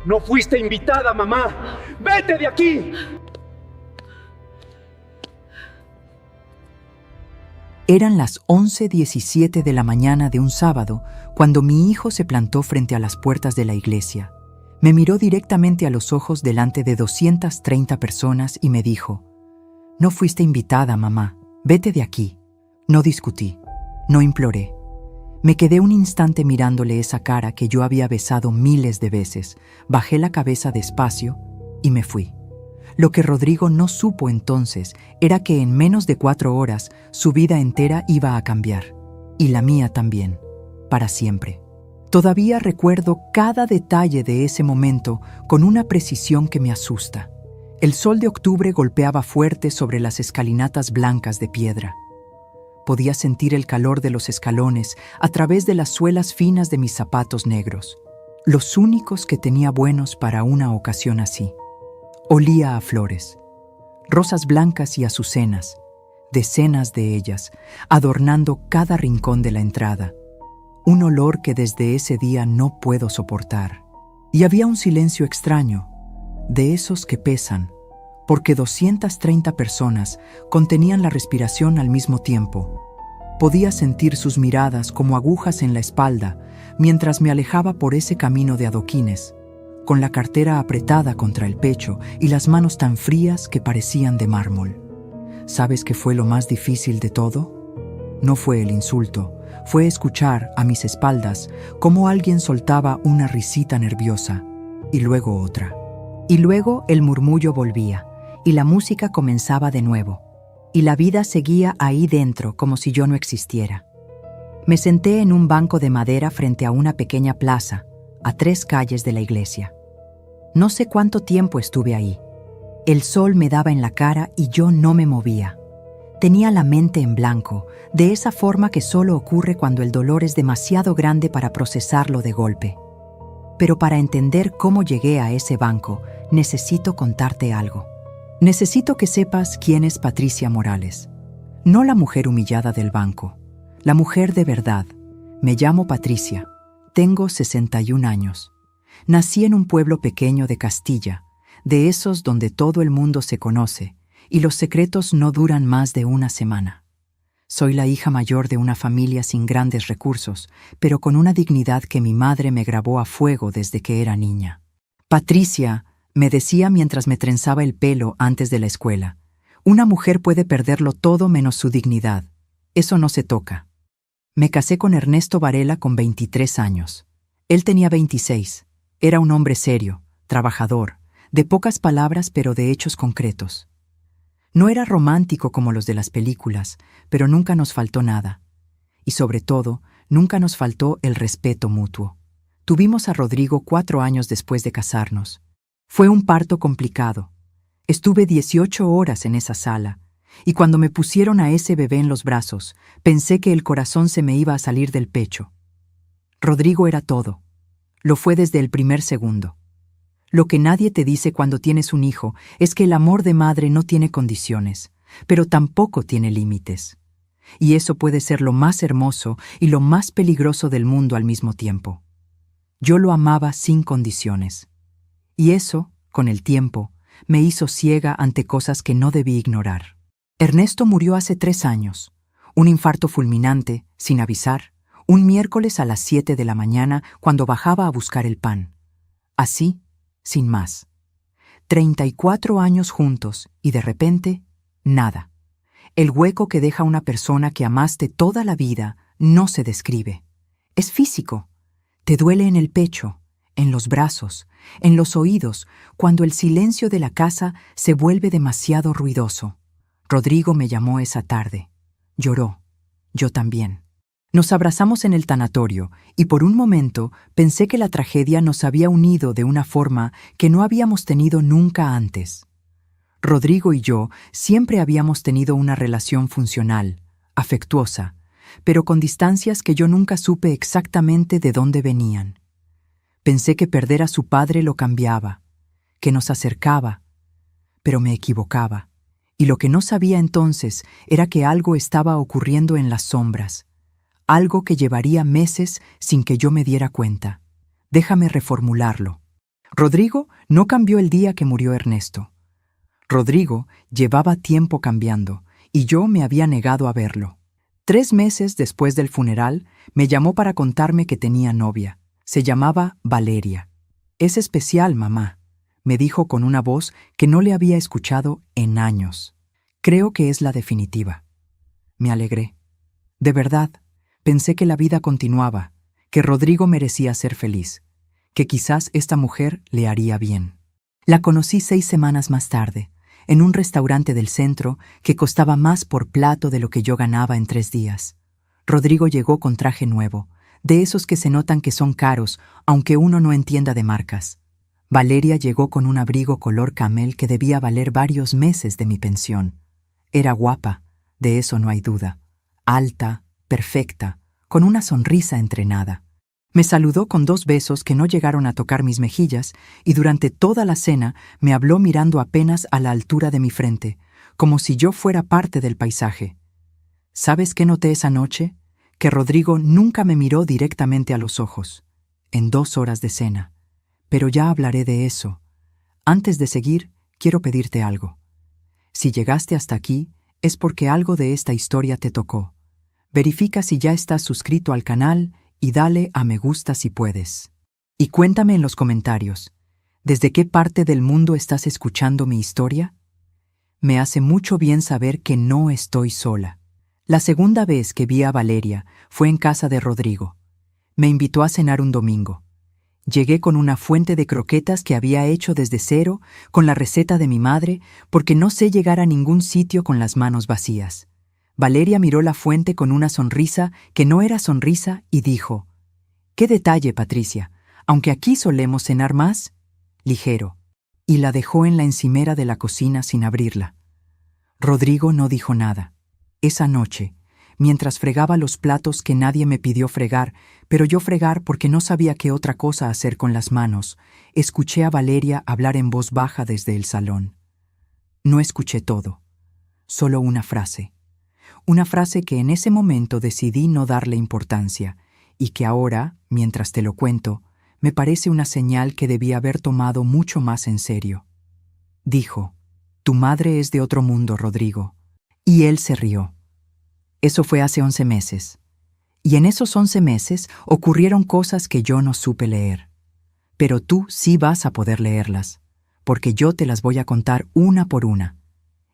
No fuiste invitada, mamá. ¡Vete de aquí! Eran las 11:17 de la mañana de un sábado cuando mi hijo se plantó frente a las puertas de la iglesia. Me miró directamente a los ojos delante de 230 personas y me dijo: «No fuiste invitada, mamá. Vete de aquí». No discutí, no imploré. Me quedé un instante mirándole esa cara que yo había besado miles de veces, bajé la cabeza despacio y me fui. Lo que Rodrigo no supo entonces era que en menos de 4 horas su vida entera iba a cambiar, y la mía también, para siempre. Todavía recuerdo cada detalle de ese momento con una precisión que me asusta. El sol de octubre golpeaba fuerte sobre las escalinatas blancas de piedra. Podía sentir el calor de los escalones a través de las suelas finas de mis zapatos negros, los únicos que tenía buenos para una ocasión así. Olía a flores, rosas blancas y azucenas, decenas de ellas, adornando cada rincón de la entrada. Un olor que desde ese día no puedo soportar. Y había un silencio extraño, de esos que pesan, porque 230 personas contenían la respiración al mismo tiempo. Podía sentir sus miradas como agujas en la espalda mientras me alejaba por ese camino de adoquines, con la cartera apretada contra el pecho y las manos tan frías que parecían de mármol. ¿Sabes qué fue lo más difícil de todo? No fue el insulto, fue escuchar a mis espaldas cómo alguien soltaba una risita nerviosa y luego otra. Y luego el murmullo volvía, y la música comenzaba de nuevo, y la vida seguía ahí dentro como si yo no existiera. Me senté en un banco de madera frente a una pequeña plaza, a 3 calles de la iglesia. No sé cuánto tiempo estuve ahí. El sol me daba en la cara y yo no me movía. Tenía la mente en blanco, de esa forma que solo ocurre cuando el dolor es demasiado grande para procesarlo de golpe. Pero para entender cómo llegué a ese banco, necesito contarte algo. Necesito que sepas quién es Patricia Morales. No la mujer humillada del banco, la mujer de verdad. Me llamo Patricia. Tengo 61 años. Nací en un pueblo pequeño de Castilla, de esos donde todo el mundo se conoce y los secretos no duran más de una semana. Soy la hija mayor de una familia sin grandes recursos, pero con una dignidad que mi madre me grabó a fuego desde que era niña. Patricia, me decía mientras me trenzaba el pelo antes de la escuela, una mujer puede perderlo todo menos su dignidad. Eso no se toca. Me casé con Ernesto Varela con 23 años. Él tenía 26. Era un hombre serio, trabajador, de pocas palabras pero de hechos concretos. No era romántico como los de las películas, pero nunca nos faltó nada. Y sobre todo, nunca nos faltó el respeto mutuo. Tuvimos a Rodrigo 4 años después de casarnos. Fue un parto complicado. Estuve 18 horas en esa sala, y cuando me pusieron a ese bebé en los brazos, pensé que el corazón se me iba a salir del pecho. Rodrigo era todo. Lo fue desde el primer segundo. Lo que nadie te dice cuando tienes un hijo es que el amor de madre no tiene condiciones, pero tampoco tiene límites. Y eso puede ser lo más hermoso y lo más peligroso del mundo al mismo tiempo. Yo lo amaba sin condiciones. Y eso, con el tiempo, me hizo ciega ante cosas que no debí ignorar. Ernesto murió hace 3 años. Un infarto fulminante, sin avisar, un miércoles a las 7 de la mañana cuando bajaba a buscar el pan. Así, sin más. 34 años juntos y de repente, nada. El hueco que deja una persona que amaste toda la vida no se describe. Es físico. Te duele en el pecho, en los brazos, en los oídos, cuando el silencio de la casa se vuelve demasiado ruidoso. Rodrigo me llamó esa tarde. Lloró. Yo también. Nos abrazamos en el tanatorio y por un momento pensé que la tragedia nos había unido de una forma que no habíamos tenido nunca antes. Rodrigo y yo siempre habíamos tenido una relación funcional, afectuosa, pero con distancias que yo nunca supe exactamente de dónde venían. Pensé que perder a su padre lo cambiaba, que nos acercaba, pero me equivocaba. Y lo que no sabía entonces era que algo estaba ocurriendo en las sombras, algo que llevaría meses sin que yo me diera cuenta. Déjame reformularlo. Rodrigo no cambió el día que murió Ernesto. Rodrigo llevaba tiempo cambiando y yo me había negado a verlo. 3 meses después del funeral, me llamó para contarme que tenía novia. Se llamaba Valeria. «Es especial, mamá», me dijo con una voz que no le había escuchado en años. «Creo que es la definitiva». Me alegré. De verdad, pensé que la vida continuaba, que Rodrigo merecía ser feliz, que quizás esta mujer le haría bien. La conocí 6 semanas más tarde, en un restaurante del centro que costaba más por plato de lo que yo ganaba en 3 días. Rodrigo llegó con traje nuevo, de esos que se notan que son caros, aunque uno no entienda de marcas. Valeria llegó con un abrigo color camel que debía valer varios meses de mi pensión. Era guapa, de eso no hay duda. Alta, perfecta, con una sonrisa entrenada. Me saludó con 2 besos que no llegaron a tocar mis mejillas y durante toda la cena me habló mirando apenas a la altura de mi frente, como si yo fuera parte del paisaje. ¿Sabes qué noté esa noche? Que Rodrigo nunca me miró directamente a los ojos, en 2 horas de cena. Pero ya hablaré de eso. Antes de seguir, quiero pedirte algo. Si llegaste hasta aquí, es porque algo de esta historia te tocó. Verifica si ya estás suscrito al canal y dale a me gusta si puedes. Y cuéntame en los comentarios, ¿desde qué parte del mundo estás escuchando mi historia? Me hace mucho bien saber que no estoy sola. La segunda vez que vi a Valeria fue en casa de Rodrigo. Me invitó a cenar un domingo. Llegué con una fuente de croquetas que había hecho desde cero, con la receta de mi madre, porque no sé llegar a ningún sitio con las manos vacías. Valeria miró la fuente con una sonrisa que no era sonrisa y dijo: «¡Qué detalle, Patricia! Aunque aquí solemos cenar más, ligero». Y la dejó en la encimera de la cocina sin abrirla. Rodrigo no dijo nada. Esa noche, mientras fregaba los platos que nadie me pidió fregar, pero yo fregar porque no sabía qué otra cosa hacer con las manos, escuché a Valeria hablar en voz baja desde el salón. No escuché todo, solo una frase. Una frase que en ese momento decidí no darle importancia, y que ahora, mientras te lo cuento, me parece una señal que debí haber tomado mucho más en serio. Dijo: «Tu madre es de otro mundo, Rodrigo». Y él se rió. Eso fue hace 11 meses. Y en esos 11 meses ocurrieron cosas que yo no supe leer. Pero tú sí vas a poder leerlas, porque yo te las voy a contar una por una.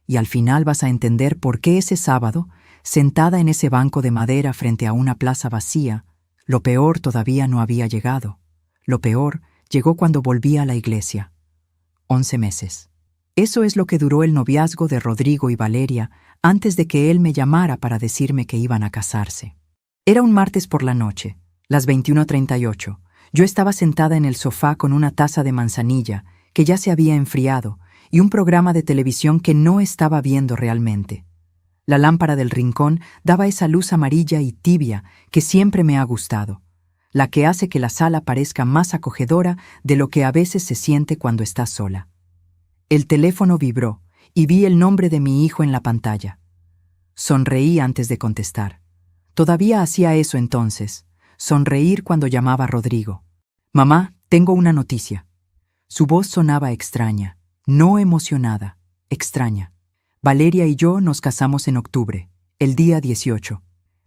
Y al final vas a entender por qué ese sábado, sentada en ese banco de madera frente a una plaza vacía, lo peor todavía no había llegado. Lo peor llegó cuando volví a la iglesia. 11 meses. Eso es lo que duró el noviazgo de Rodrigo y Valeria antes de que él me llamara para decirme que iban a casarse. Era un martes por la noche, las 21:38. Yo estaba sentada en el sofá con una taza de manzanilla que ya se había enfriado y un programa de televisión que no estaba viendo realmente. La lámpara del rincón daba esa luz amarilla y tibia que siempre me ha gustado, la que hace que la sala parezca más acogedora de lo que a veces se siente cuando estás sola. El teléfono vibró y vi el nombre de mi hijo en la pantalla. Sonreí antes de contestar. Todavía hacía eso entonces, sonreír cuando llamaba a Rodrigo. «Mamá, tengo una noticia». Su voz sonaba extraña, no emocionada, extraña. Valeria y yo nos casamos en octubre, el día 18.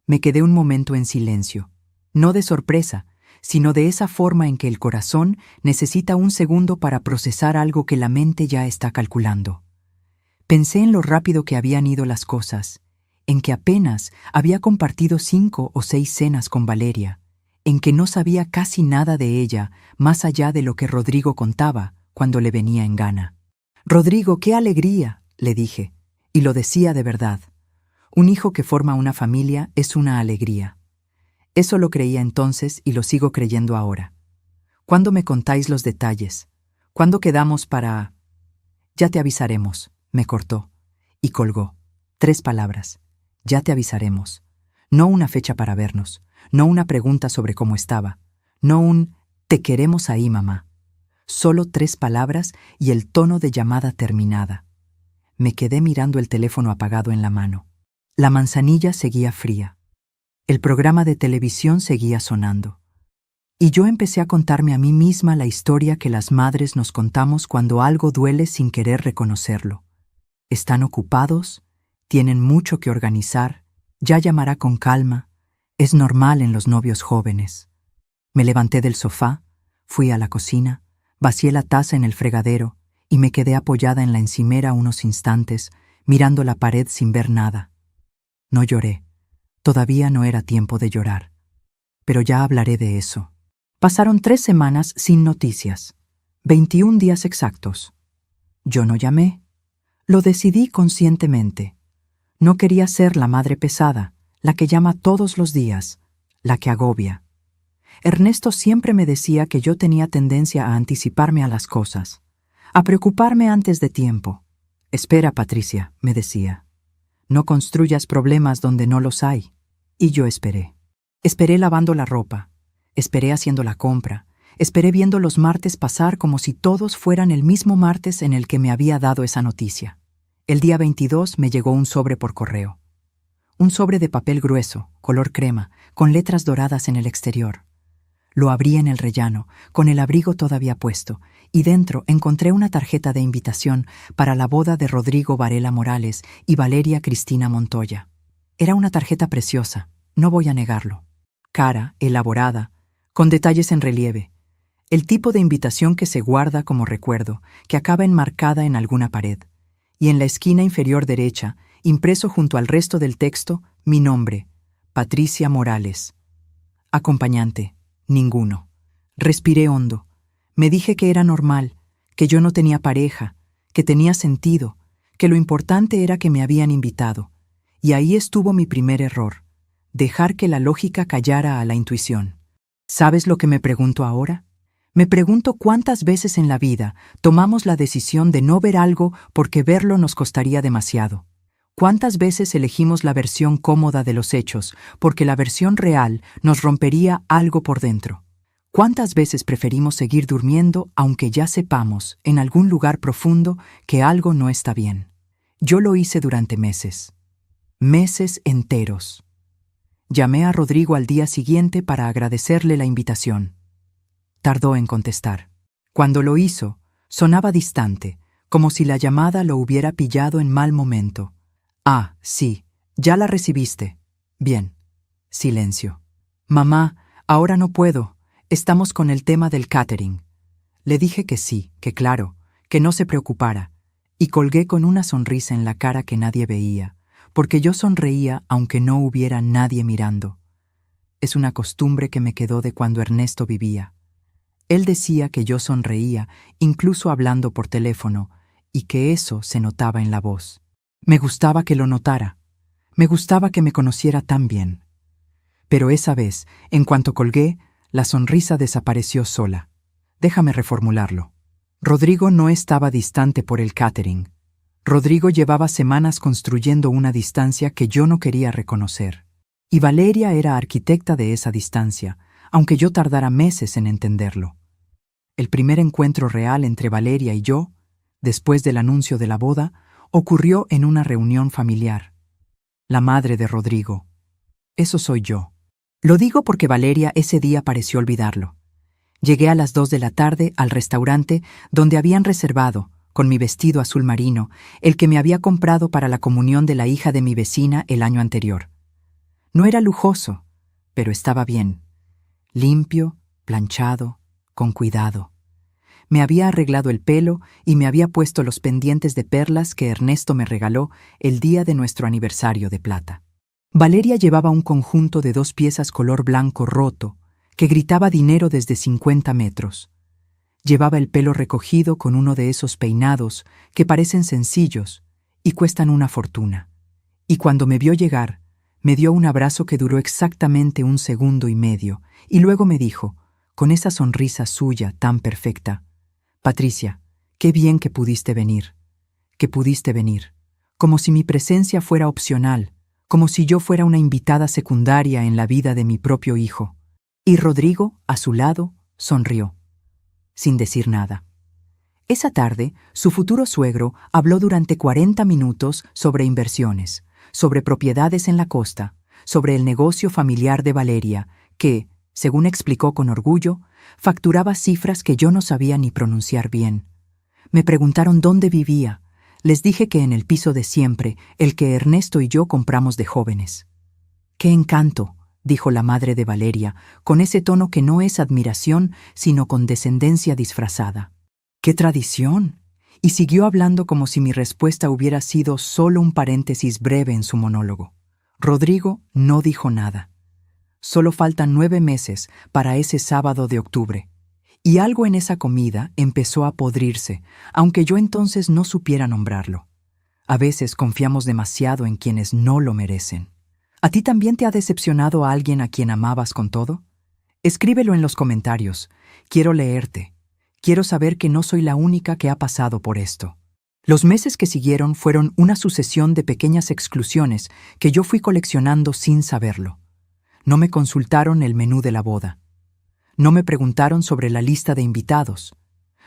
Me quedé un momento en silencio, no de sorpresa, sino de esa forma en que el corazón necesita un segundo para procesar algo que la mente ya está calculando. Pensé en lo rápido que habían ido las cosas, en que apenas había compartido 5 o 6 cenas con Valeria, en que no sabía casi nada de ella más allá de lo que Rodrigo contaba cuando le venía en gana. «Rodrigo, qué alegría», le dije, y lo decía de verdad. Un hijo que forma una familia es una alegría. Eso lo creía entonces y lo sigo creyendo ahora. ¿Cuándo me contáis los detalles? ¿Cuándo quedamos para...? «Ya te avisaremos», me cortó, y colgó. 3 palabras. «Ya te avisaremos». No una fecha para vernos, no una pregunta sobre cómo estaba, no un «te queremos ahí, mamá». Solo 3 palabras y el tono de llamada terminada. Me quedé mirando el teléfono apagado en la mano. La manzanilla seguía fría. El programa de televisión seguía sonando. Y yo empecé a contarme a mí misma la historia que las madres nos contamos cuando algo duele sin querer reconocerlo. Están ocupados, tienen mucho que organizar, ya llamará con calma, es normal en los novios jóvenes. Me levanté del sofá, fui a la cocina, vacié la taza en el fregadero y me quedé apoyada en la encimera unos instantes, mirando la pared sin ver nada. No lloré, todavía no era tiempo de llorar, pero ya hablaré de eso. Pasaron 3 semanas sin noticias, 21 días exactos. Yo no llamé. Lo decidí conscientemente. No quería ser la madre pesada, la que llama todos los días, la que agobia. Ernesto siempre me decía que yo tenía tendencia a anticiparme a las cosas, a preocuparme antes de tiempo. Espera, Patricia, me decía. No construyas problemas donde no los hay. Y yo esperé. Esperé lavando la ropa. Esperé haciendo la compra. Esperé viendo los martes pasar como si todos fueran el mismo martes en el que me había dado esa noticia. El día 22 me llegó un sobre por correo. Un sobre de papel grueso, color crema, con letras doradas en el exterior. Lo abrí en el rellano, con el abrigo todavía puesto, y dentro encontré una tarjeta de invitación para la boda de Rodrigo Varela Morales y Valeria Cristina Montoya. Era una tarjeta preciosa, no voy a negarlo. Cara, elaborada, con detalles en relieve. El tipo de invitación que se guarda como recuerdo, que acaba enmarcada en alguna pared. Y en la esquina inferior derecha, impreso junto al resto del texto, mi nombre, Patricia Morales. Acompañante, ninguno. Respiré hondo. Me dije que era normal, que yo no tenía pareja, que tenía sentido, que lo importante era que me habían invitado. Y ahí estuvo mi primer error, dejar que la lógica callara a la intuición. ¿Sabes lo que me pregunto ahora? Me pregunto cuántas veces en la vida tomamos la decisión de no ver algo porque verlo nos costaría demasiado. ¿Cuántas veces elegimos la versión cómoda de los hechos porque la versión real nos rompería algo por dentro? ¿Cuántas veces preferimos seguir durmiendo aunque ya sepamos, en algún lugar profundo, que algo no está bien? Yo lo hice durante meses. Meses enteros. Llamé a Rodrigo al día siguiente para agradecerle la invitación. Tardó en contestar. Cuando lo hizo, sonaba distante, como si la llamada lo hubiera pillado en mal momento. Ah, sí, ya la recibiste. Bien. Silencio. Mamá, ahora no puedo. Estamos con el tema del catering. Le dije que sí, que claro, que no se preocupara, y colgué con una sonrisa en la cara que nadie veía, porque yo sonreía aunque no hubiera nadie mirando. Es una costumbre que me quedó de cuando Ernesto vivía. Él decía que yo sonreía, incluso hablando por teléfono, y que eso se notaba en la voz. Me gustaba que lo notara. Me gustaba que me conociera tan bien. Pero esa vez, en cuanto colgué, la sonrisa desapareció sola. Déjame reformularlo. Rodrigo no estaba distante por el catering. Rodrigo llevaba semanas construyendo una distancia que yo no quería reconocer. Y Valeria era arquitecta de esa distancia, aunque yo tardara meses en entenderlo. El primer encuentro real entre Valeria y yo, después del anuncio de la boda, ocurrió en una reunión familiar. La madre de Rodrigo. Eso soy yo. Lo digo porque Valeria ese día pareció olvidarlo. Llegué a las 2 de la tarde al restaurante donde habían reservado, con mi vestido azul marino, el que me había comprado para la comunión de la hija de mi vecina el año anterior. No era lujoso, pero estaba bien. Limpio, planchado, con cuidado. Me había arreglado el pelo y me había puesto los pendientes de perlas que Ernesto me regaló el día de nuestro aniversario de plata. Valeria llevaba un conjunto de 2 piezas color blanco roto, que gritaba dinero desde 50 metros. Llevaba el pelo recogido con uno de esos peinados que parecen sencillos y cuestan una fortuna. Y cuando me vio llegar, me dio un abrazo que duró exactamente 1 segundo y medio, y luego me dijo, con esa sonrisa suya tan perfecta: Patricia, qué bien que pudiste venir. Que pudiste venir. Como si mi presencia fuera opcional, como si yo fuera una invitada secundaria en la vida de mi propio hijo. Y Rodrigo, a su lado, sonrió, sin decir nada. Esa tarde, su futuro suegro habló durante 40 minutos sobre inversiones, sobre propiedades en la costa, sobre el negocio familiar de Valeria, que, Según explicó con orgullo, facturaba cifras que yo no sabía ni pronunciar bien. Me preguntaron dónde vivía. Les dije que en el piso de siempre, el que Ernesto y yo compramos de jóvenes. «¡Qué encanto!», dijo la madre de Valeria, con ese tono que no es admiración, sino condescendencia disfrazada. «¡Qué tradición!», y siguió hablando como si mi respuesta hubiera sido solo un paréntesis breve en su monólogo. Rodrigo no dijo nada. Solo faltan 9 meses para ese sábado de octubre. Y algo en esa comida empezó a podrirse, aunque yo entonces no supiera nombrarlo. A veces confiamos demasiado en quienes no lo merecen. ¿A ti también te ha decepcionado a alguien a quien amabas con todo? Escríbelo en los comentarios. Quiero leerte. Quiero saber que no soy la única que ha pasado por esto. Los meses que siguieron fueron una sucesión de pequeñas exclusiones que yo fui coleccionando sin saberlo. No me consultaron el menú de la boda. No me preguntaron sobre la lista de invitados.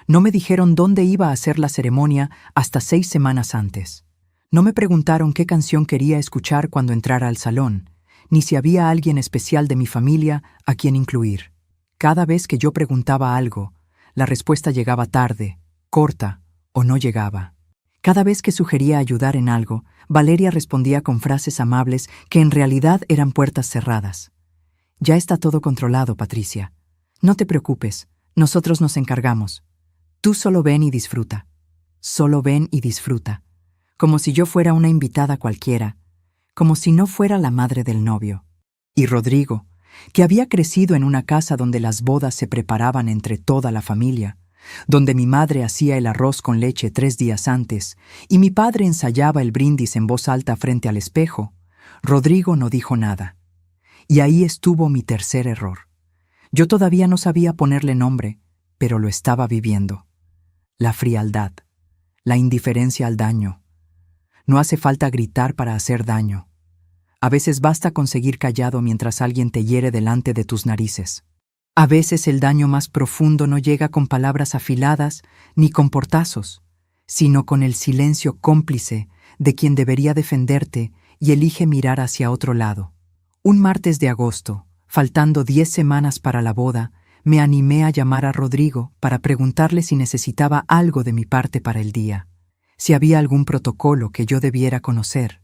No me dijeron dónde iba a hacer la ceremonia hasta 6 semanas antes. No me preguntaron qué canción quería escuchar cuando entrara al salón, ni si había alguien especial de mi familia a quien incluir. Cada vez que yo preguntaba algo, la respuesta llegaba tarde, corta o no llegaba. Cada vez que sugería ayudar en algo, Valeria respondía con frases amables que en realidad eran puertas cerradas. «Ya está todo controlado, Patricia. No te preocupes, nosotros nos encargamos. Tú solo ven y disfruta. Solo ven y disfruta». Como si yo fuera una invitada cualquiera, como si no fuera la madre del novio. Y Rodrigo, que había crecido en una casa donde las bodas se preparaban entre toda la familia, donde mi madre hacía el arroz con leche 3 días antes y mi padre ensayaba el brindis en voz alta frente al espejo, Rodrigo no dijo nada. Y ahí estuvo mi tercer error. Yo todavía no sabía ponerle nombre, pero lo estaba viviendo. La frialdad, la indiferencia al daño. No hace falta gritar para hacer daño. A veces basta con seguir callado mientras alguien te hiere delante de tus narices. A veces el daño más profundo no llega con palabras afiladas ni con portazos, sino con el silencio cómplice de quien debería defenderte y elige mirar hacia otro lado. Un martes de agosto, faltando 10 semanas para la boda, me animé a llamar a Rodrigo para preguntarle si necesitaba algo de mi parte para el día, si había algún protocolo que yo debiera conocer,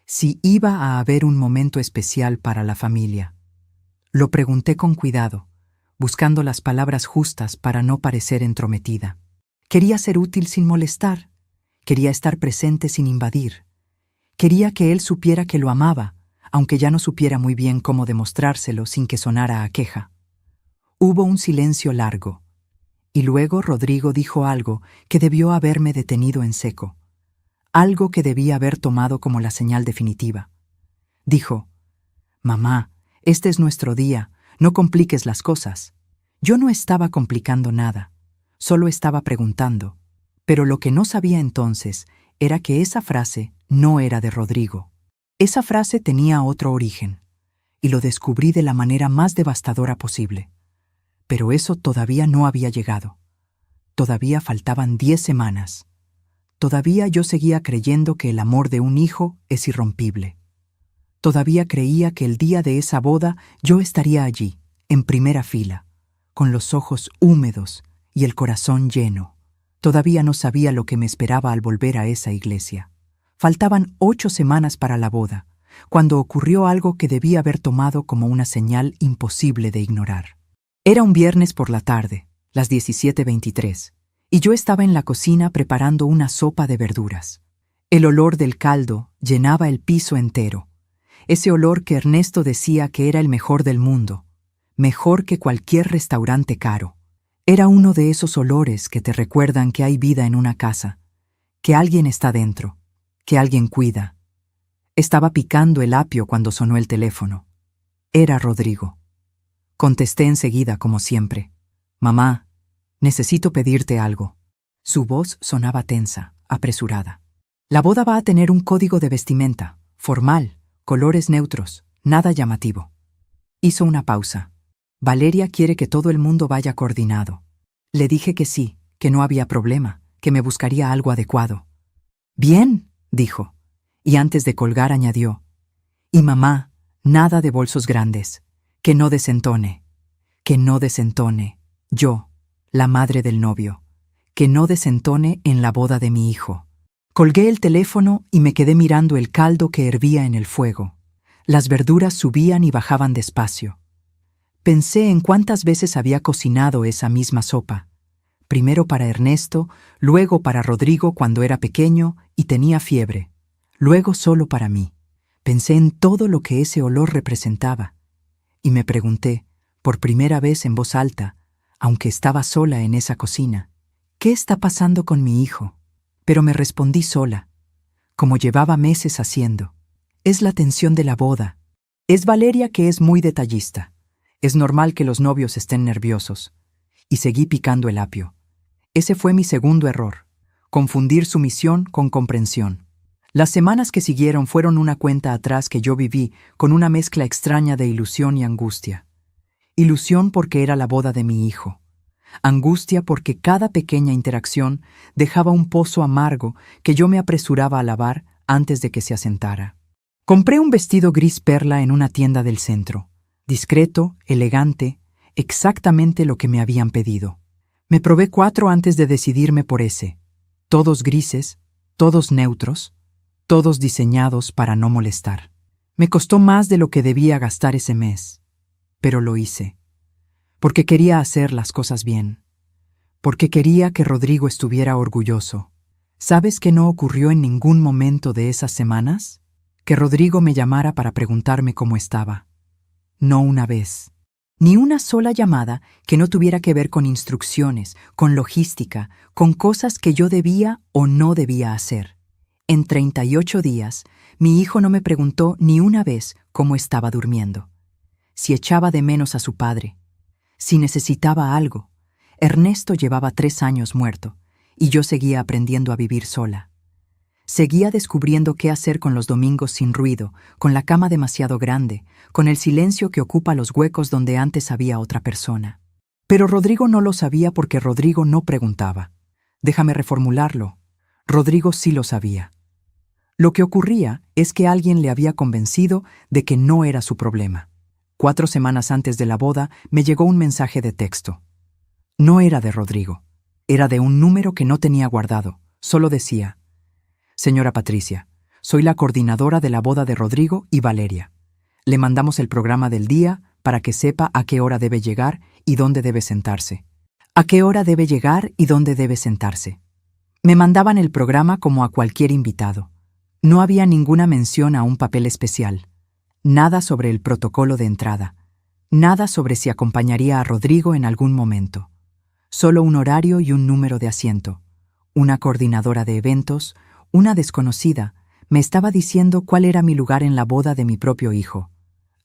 si iba a haber un momento especial para la familia. Lo pregunté con cuidado, buscando las palabras justas para no parecer entrometida. Quería ser útil sin molestar, quería estar presente sin invadir. Quería que él supiera que lo amaba, aunque ya no supiera muy bien cómo demostrárselo sin que sonara a queja. Hubo un silencio largo, y luego Rodrigo dijo algo que debió haberme detenido en seco, algo que debía haber tomado como la señal definitiva. Dijo: «Mamá, este es nuestro día, no compliques las cosas». Yo no estaba complicando nada, solo estaba preguntando, pero lo que no sabía entonces era que esa frase no era de Rodrigo. Esa frase tenía otro origen, y lo descubrí de la manera más devastadora posible. Pero eso todavía no había llegado. Todavía faltaban 10 semanas. Todavía yo seguía creyendo que el amor de un hijo es irrompible. Todavía creía que el día de esa boda yo estaría allí, en primera fila, con los ojos húmedos y el corazón lleno. Todavía no sabía lo que me esperaba al volver a esa iglesia. Faltaban 8 semanas para la boda, cuando ocurrió algo que debía haber tomado como una señal imposible de ignorar. Era un viernes por la tarde, las 17:23, y yo estaba en la cocina preparando una sopa de verduras. El olor del caldo llenaba el piso entero, ese olor que Ernesto decía que era el mejor del mundo, mejor que cualquier restaurante caro. Era uno de esos olores que te recuerdan que hay vida en una casa, que alguien está dentro, que alguien cuida. Estaba picando el apio cuando sonó el teléfono. Era Rodrigo. Contesté enseguida, como siempre. «Mamá, necesito pedirte algo». Su voz sonaba tensa, apresurada. «La boda va a tener un código de vestimenta, formal, colores neutros, nada llamativo». Hizo una pausa. «Valeria quiere que todo el mundo vaya coordinado». Le dije que sí, que no había problema, que me buscaría algo adecuado. «Bien», dijo, y antes de colgar añadió: «Y mamá, nada de bolsos grandes. Que no desentone, que no desentone, yo, la madre del novio, que no desentone en la boda de mi hijo. Colgué el teléfono y me quedé mirando el caldo que hervía en el fuego. Las verduras subían y bajaban despacio. Pensé en cuántas veces había cocinado esa misma sopa. Primero para Ernesto, luego para Rodrigo cuando era pequeño y tenía fiebre, luego solo para mí. Pensé en todo lo que ese olor representaba. Y me pregunté, por primera vez en voz alta, aunque estaba sola en esa cocina, ¿qué está pasando con mi hijo? Pero me respondí sola, como llevaba meses haciendo. Es la tensión de la boda. Es Valeria que es muy detallista. Es normal que los novios estén nerviosos. Y seguí picando el apio. Ese fue mi segundo error, confundir sumisión con comprensión. Las semanas que siguieron fueron una cuenta atrás que yo viví con una mezcla extraña de ilusión y angustia. Ilusión porque era la boda de mi hijo. Angustia porque cada pequeña interacción dejaba un pozo amargo que yo me apresuraba a lavar antes de que se asentara. Compré un vestido gris perla en una tienda del centro, discreto, elegante, exactamente lo que me habían pedido. Me probé 4 antes de decidirme por ese, todos grises, todos neutros, todos diseñados para no molestar. Me costó más de lo que debía gastar ese mes, pero lo hice, porque quería hacer las cosas bien, porque quería que Rodrigo estuviera orgulloso. ¿Sabes qué no ocurrió en ningún momento de esas semanas? Que Rodrigo me llamara para preguntarme cómo estaba. No una vez. Ni una sola llamada que no tuviera que ver con instrucciones, con logística, con cosas que yo debía o no debía hacer. En 38 días, mi hijo no me preguntó ni una vez cómo estaba durmiendo, si echaba de menos a su padre, si necesitaba algo. Ernesto llevaba 3 años muerto, y yo seguía aprendiendo a vivir sola. Seguía descubriendo qué hacer con los domingos sin ruido, con la cama demasiado grande, con el silencio que ocupa los huecos donde antes había otra persona. Pero Rodrigo no lo sabía porque Rodrigo no preguntaba. Déjame reformularlo. Rodrigo sí lo sabía. Lo que ocurría es que alguien le había convencido de que no era su problema. 4 semanas antes de la boda me llegó un mensaje de texto. No era de Rodrigo. Era de un número que no tenía guardado. Solo decía: Señora Patricia, soy la coordinadora de la boda de Rodrigo y Valeria. Le mandamos el programa del día para que sepa a qué hora debe llegar y dónde debe sentarse. ¿A qué hora debe llegar y dónde debe sentarse? Me mandaban el programa como a cualquier invitado. No había ninguna mención a un papel especial. Nada sobre el protocolo de entrada. Nada sobre si acompañaría a Rodrigo en algún momento. Solo un horario y un número de asiento. Una coordinadora de eventos, una desconocida, me estaba diciendo cuál era mi lugar en la boda de mi propio hijo.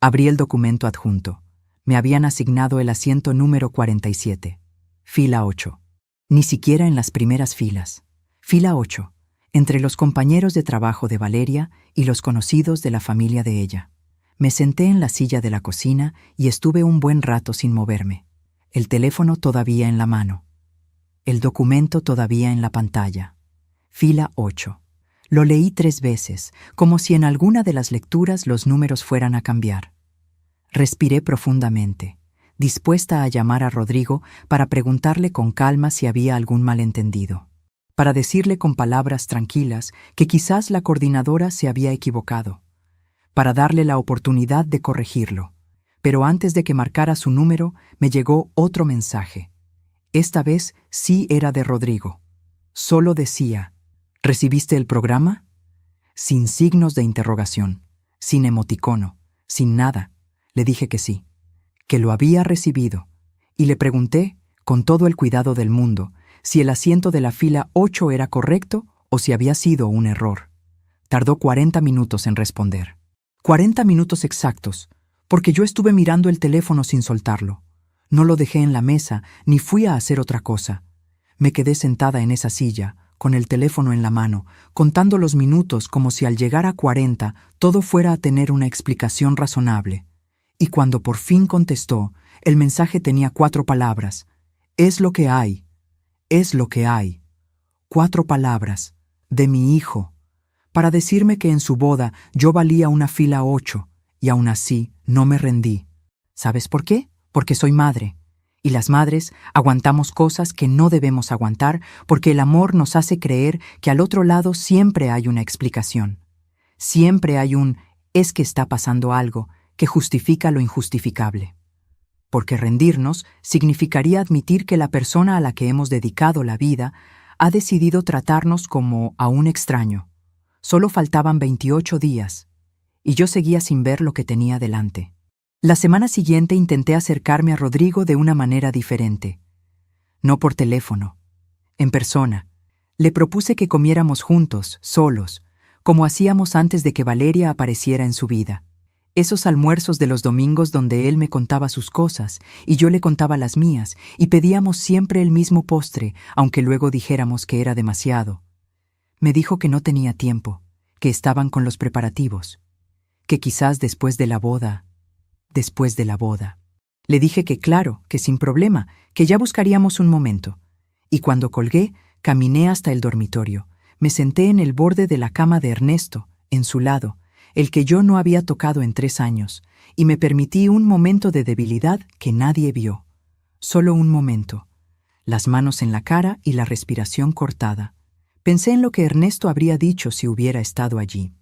Abrí el documento adjunto. Me habían asignado el asiento número 47. Fila 8. Ni siquiera en las primeras filas. Fila 8. Entre los compañeros de trabajo de Valeria y los conocidos de la familia de ella. Me senté en la silla de la cocina y estuve un buen rato sin moverme. El teléfono todavía en la mano. El documento todavía en la pantalla. Fila 8. Lo leí 3 veces, como si en alguna de las lecturas los números fueran a cambiar. Respiré profundamente, dispuesta a llamar a Rodrigo para preguntarle con calma si había algún malentendido. Para decirle con palabras tranquilas que quizás la coordinadora se había equivocado. Para darle la oportunidad de corregirlo. Pero antes de que marcara su número, me llegó otro mensaje. Esta vez sí era de Rodrigo. Solo decía: ¿recibiste el programa? Sin signos de interrogación, sin emoticono, sin nada. Le dije que sí, que lo había recibido, y le pregunté, con todo el cuidado del mundo, si el asiento de la fila 8 era correcto o si había sido un error. Tardó 40 minutos en responder. 40 minutos exactos, porque yo estuve mirando el teléfono sin soltarlo. No lo dejé en la mesa, ni fui a hacer otra cosa. Me quedé sentada en esa silla, con el teléfono en la mano, contando los minutos como si al llegar a 40 todo fuera a tener una explicación razonable. Y cuando por fin contestó, el mensaje tenía 4 palabras. Es lo que hay. Es lo que hay. 4 palabras. De mi hijo. Para decirme que en su boda yo valía una fila 8, y aún así no me rendí. ¿Sabes por qué? Porque soy madre. Y las madres aguantamos cosas que no debemos aguantar porque el amor nos hace creer que al otro lado siempre hay una explicación. Siempre hay un «es que está pasando algo» que justifica lo injustificable. Porque rendirnos significaría admitir que la persona a la que hemos dedicado la vida ha decidido tratarnos como a un extraño. Solo faltaban 28 días, y yo seguía sin ver lo que tenía delante. La semana siguiente intenté acercarme a Rodrigo de una manera diferente. No por teléfono, en persona. Le propuse que comiéramos juntos, solos, como hacíamos antes de que Valeria apareciera en su vida. Esos almuerzos de los domingos donde él me contaba sus cosas y yo le contaba las mías y pedíamos siempre el mismo postre, aunque luego dijéramos que era demasiado. Me dijo que no tenía tiempo, que estaban con los preparativos, que quizás después de la boda. Le dije que claro, que sin problema, que ya buscaríamos un momento. Y cuando colgué, caminé hasta el dormitorio. Me senté en el borde de la cama de Ernesto, en su lado, el que yo no había tocado en 3 años, y me permití un momento de debilidad que nadie vio. Solo un momento. Las manos en la cara y la respiración cortada. Pensé en lo que Ernesto habría dicho si hubiera estado allí.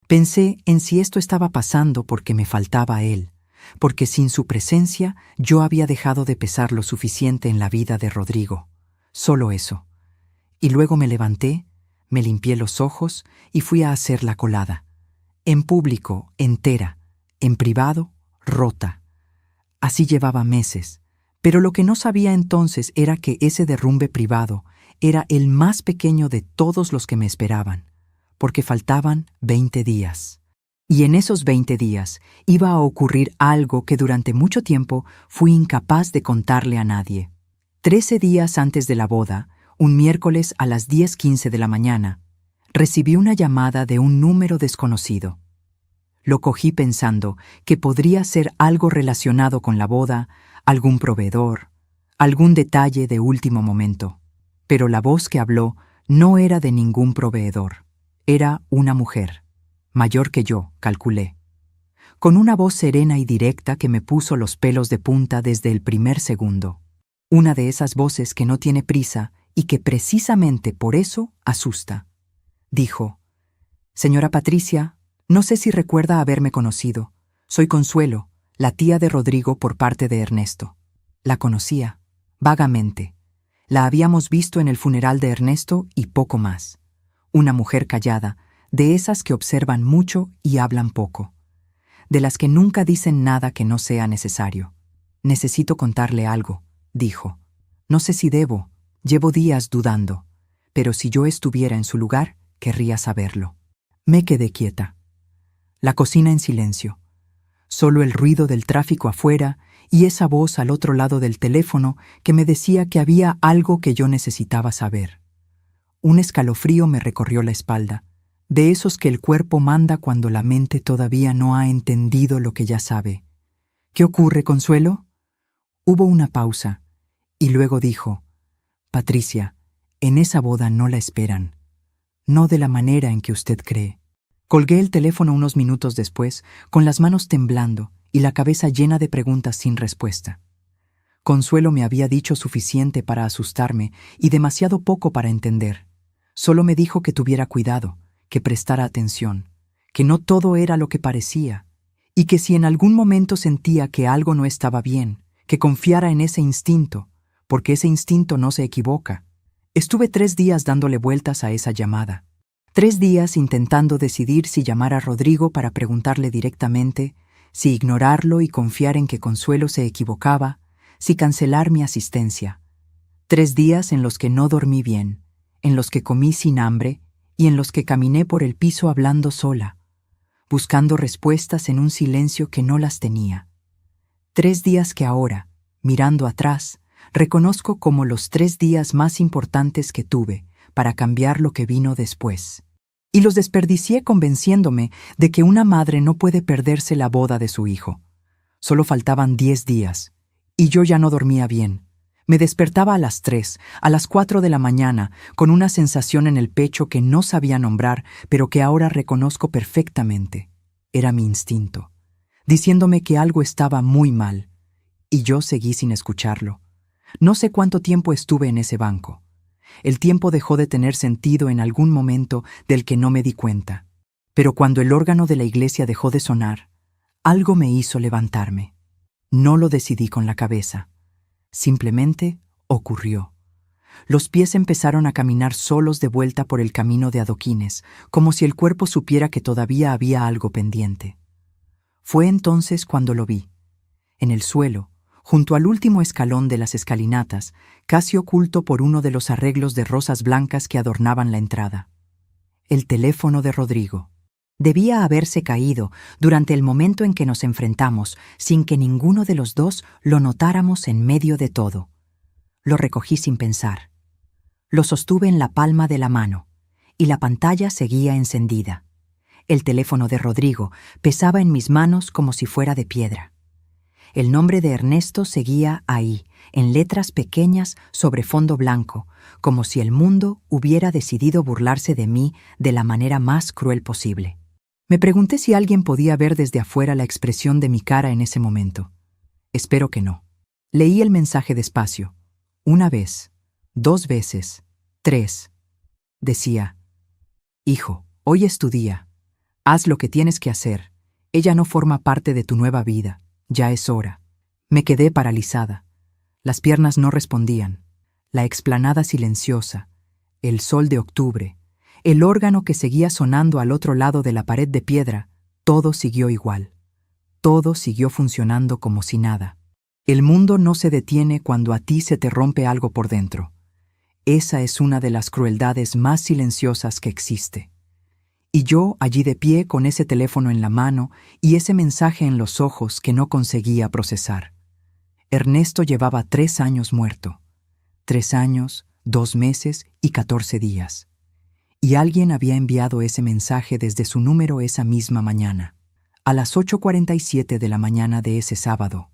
Pensé en si esto estaba pasando porque me faltaba a él, porque sin su presencia yo había dejado de pesar lo suficiente en la vida de Rodrigo. Solo eso. Y luego me levanté, me limpié los ojos y fui a hacer la colada. En público, entera, en privado, rota. Así llevaba meses, pero lo que no sabía entonces era que ese derrumbe privado era el más pequeño de todos los que me esperaban, porque faltaban 20 días. Y en esos 20 días iba a ocurrir algo que durante mucho tiempo fui incapaz de contarle a nadie. 13 días antes de la boda, un miércoles a las 10:15 de la mañana, recibí una llamada de un número desconocido. Lo cogí pensando que podría ser algo relacionado con la boda, algún proveedor, algún detalle de último momento. Pero la voz que habló no era de ningún proveedor. Era una mujer, mayor que yo, calculé, con una voz serena y directa que me puso los pelos de punta desde el primer segundo. Una de esas voces que no tiene prisa y que precisamente por eso asusta. Dijo: «Señora Patricia, no sé si recuerda haberme conocido. Soy Consuelo, la tía de Rodrigo por parte de Ernesto». La conocía, vagamente. La habíamos visto en el funeral de Ernesto y poco más. Una mujer callada, de esas que observan mucho y hablan poco. De las que nunca dicen nada que no sea necesario. «Necesito contarle algo», dijo. «No sé si debo, llevo días dudando, pero si yo estuviera en su lugar, querría saberlo». Me quedé quieta. La cocina en silencio. Solo el ruido del tráfico afuera y esa voz al otro lado del teléfono que me decía que había algo que yo necesitaba saber. Un escalofrío me recorrió la espalda, de esos que el cuerpo manda cuando la mente todavía no ha entendido lo que ya sabe. «¿Qué ocurre, Consuelo?» Hubo una pausa, y luego dijo: «Patricia, en esa boda no la esperan. No de la manera en que usted cree». Colgué el teléfono unos minutos después, con las manos temblando y la cabeza llena de preguntas sin respuesta. Consuelo me había dicho suficiente para asustarme y demasiado poco para entender. Solo me dijo que tuviera cuidado, que prestara atención, que no todo era lo que parecía, y que si en algún momento sentía que algo no estaba bien, que confiara en ese instinto, porque ese instinto no se equivoca. Estuve 3 días dándole vueltas a esa llamada. 3 días intentando decidir si llamar a Rodrigo para preguntarle directamente, si ignorarlo y confiar en que Consuelo se equivocaba, si cancelar mi asistencia. 3 días en los que no dormí bien, en los que comí sin hambre y en los que caminé por el piso hablando sola, buscando respuestas en un silencio que no las tenía. 3 días que ahora, mirando atrás, reconozco como los 3 días más importantes que tuve para cambiar lo que vino después. Y los desperdicié convenciéndome de que una madre no puede perderse la boda de su hijo. Solo faltaban 10 días, y yo ya no dormía bien. Me despertaba a las 3, a las 4 de la mañana, con una sensación en el pecho que no sabía nombrar, pero que ahora reconozco perfectamente. Era mi instinto. diciéndome que algo estaba muy mal, y yo seguí sin escucharlo. No sé cuánto tiempo estuve en ese banco. El tiempo dejó de tener sentido en algún momento del que no me di cuenta. Pero cuando el órgano de la iglesia dejó de sonar, algo me hizo levantarme. No lo decidí con la cabeza. Simplemente ocurrió. Los pies empezaron a caminar solos de vuelta por el camino de adoquines, como si el cuerpo supiera que todavía había algo pendiente. Fue entonces cuando lo vi. En el suelo, junto al último escalón de las escalinatas, casi oculto por uno de los arreglos de rosas blancas que adornaban la entrada. El teléfono de Rodrigo. Debía haberse caído durante el momento en que nos enfrentamos, sin que ninguno de los dos lo notáramos en medio de todo. Lo recogí sin pensar. Lo sostuve en la palma de la mano, y la pantalla seguía encendida. El teléfono de Rodrigo pesaba en mis manos como si fuera de piedra. El nombre de Ernesto seguía ahí, en letras pequeñas sobre fondo blanco, como si el mundo hubiera decidido burlarse de mí de la manera más cruel posible. Me pregunté si alguien podía ver desde afuera la expresión de mi cara en ese momento. Espero que no. Leí el mensaje despacio. 1 vez, 2 veces, 3. Decía: Hijo, hoy es tu día. Haz lo que tienes que hacer. Ella no forma parte de tu nueva vida. Ya es hora. Me quedé paralizada. Las piernas no respondían. La explanada silenciosa, el sol de octubre, el órgano que seguía sonando al otro lado de la pared de piedra, todo siguió igual. Todo siguió funcionando como si nada. El mundo no se detiene cuando a ti se te rompe algo por dentro. Esa es una de las crueldades más silenciosas que existe. Y yo allí de pie con ese teléfono en la mano y ese mensaje en los ojos que no conseguía procesar. Ernesto llevaba 3 años muerto. 3 años, 2 meses y 14 días. Y alguien había enviado ese mensaje desde su número esa misma mañana, a las 8:47 de la mañana de ese sábado,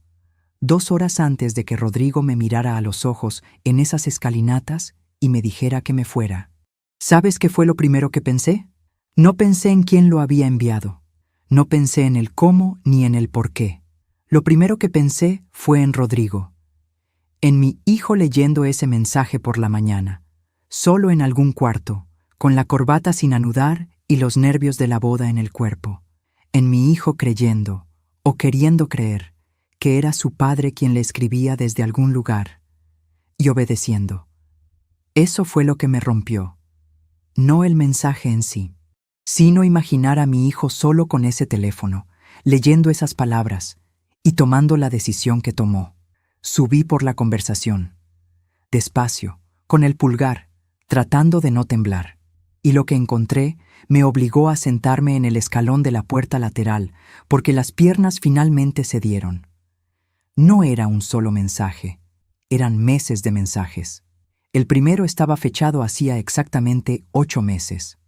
2 horas antes de que Rodrigo me mirara a los ojos en esas escalinatas y me dijera que me fuera. ¿Sabes qué fue lo primero que pensé? No pensé en quién lo había enviado. No pensé en el cómo ni en el por qué. Lo primero que pensé fue en Rodrigo. En mi hijo leyendo ese mensaje por la mañana, solo en algún cuarto, con la corbata sin anudar y los nervios de la boda en el cuerpo. En mi hijo creyendo, o queriendo creer, que era su padre quien le escribía desde algún lugar, y obedeciendo. Eso fue lo que me rompió. No el mensaje en sí, sino imaginar a mi hijo solo con ese teléfono, leyendo esas palabras y tomando la decisión que tomó. Subí por la conversación, despacio, con el pulgar, tratando de no temblar, y lo que encontré me obligó a sentarme en el escalón de la puerta lateral, porque las piernas finalmente cedieron. No era un solo mensaje, eran meses de mensajes. El primero estaba fechado hacía exactamente 8 meses.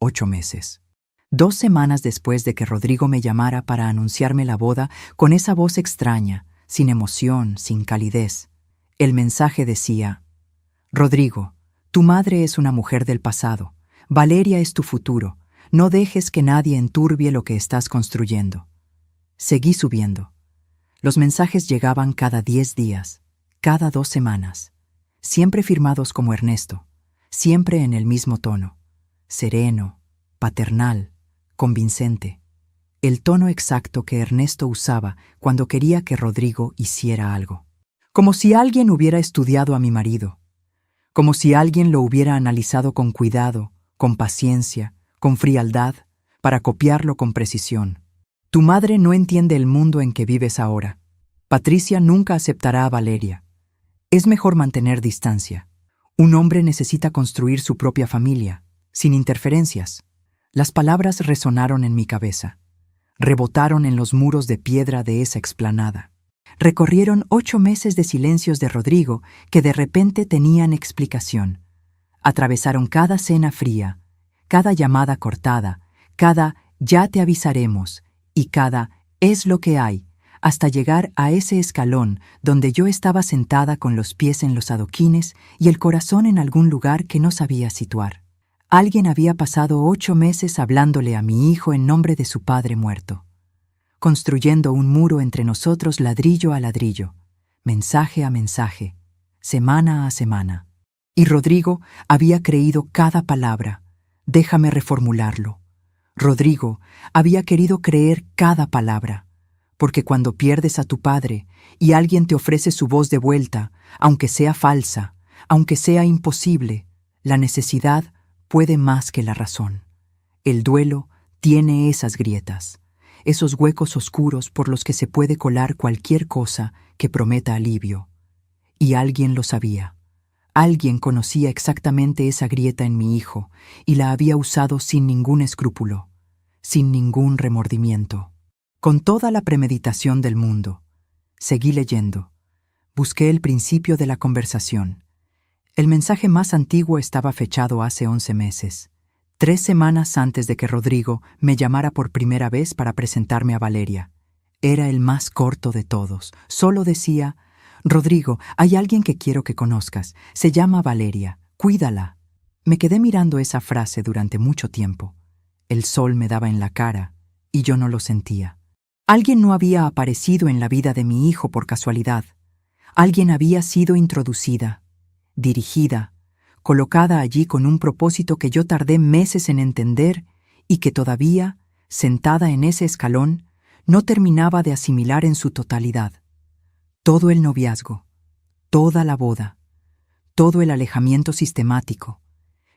8 meses. 2 semanas después de que Rodrigo me llamara para anunciarme la boda con esa voz extraña, sin emoción, sin calidez. El mensaje decía: Rodrigo, tu madre es una mujer del pasado. Valeria es tu futuro. No dejes que nadie enturbie lo que estás construyendo. Seguí subiendo. Los mensajes llegaban cada 10 días, cada 2 semanas, siempre firmados como Ernesto, siempre en el mismo tono. Sereno, paternal, convincente. El tono exacto que Ernesto usaba cuando quería que Rodrigo hiciera algo. Como si alguien hubiera estudiado a mi marido. Como si alguien lo hubiera analizado con cuidado, con paciencia, con frialdad, para copiarlo con precisión. Tu madre no entiende el mundo en que vives ahora. Patricia nunca aceptará a Valeria. Es mejor mantener distancia. Un hombre necesita construir su propia familia, sin interferencias. Las palabras resonaron en mi cabeza. Rebotaron en los muros de piedra de esa explanada. Recorrieron 8 meses de silencios de Rodrigo que de repente tenían explicación. Atravesaron cada cena fría, cada llamada cortada, cada «ya te avisaremos» y cada «es lo que hay», hasta llegar a ese escalón donde yo estaba sentada con los pies en los adoquines y el corazón en algún lugar que no sabía situar. Alguien había pasado 8 meses hablándole a mi hijo en nombre de su padre muerto. construyendo un muro entre nosotros ladrillo a ladrillo, mensaje a mensaje, semana a semana. Y Rodrigo había creído cada palabra. Déjame reformularlo. Rodrigo había querido creer cada palabra, porque cuando pierdes a tu padre y alguien te ofrece su voz de vuelta, aunque sea falsa, aunque sea imposible, la necesidad puede más que la razón. El duelo tiene esas grietas, esos huecos oscuros por los que se puede colar cualquier cosa que prometa alivio. Y alguien lo sabía. Alguien conocía exactamente esa grieta en mi hijo y la había usado sin ningún escrúpulo, sin ningún remordimiento. Con toda la premeditación del mundo, seguí leyendo. Busqué el principio de la conversación. El mensaje más antiguo estaba fechado hace 11 meses, 3 semanas antes de que Rodrigo me llamara por primera vez para presentarme a Valeria. Era el más corto de todos. Solo decía: Rodrigo, hay alguien que quiero que conozcas. Se llama Valeria. Cuídala. Me quedé mirando esa frase durante mucho tiempo. El sol me daba en la cara y yo no lo sentía. Alguien no había aparecido en la vida de mi hijo por casualidad. Alguien había sido introducida, dirigida, colocada allí con un propósito que yo tardé meses en entender y que todavía, sentada en ese escalón, no terminaba de asimilar en su totalidad. Todo el noviazgo, toda la boda, todo el alejamiento sistemático,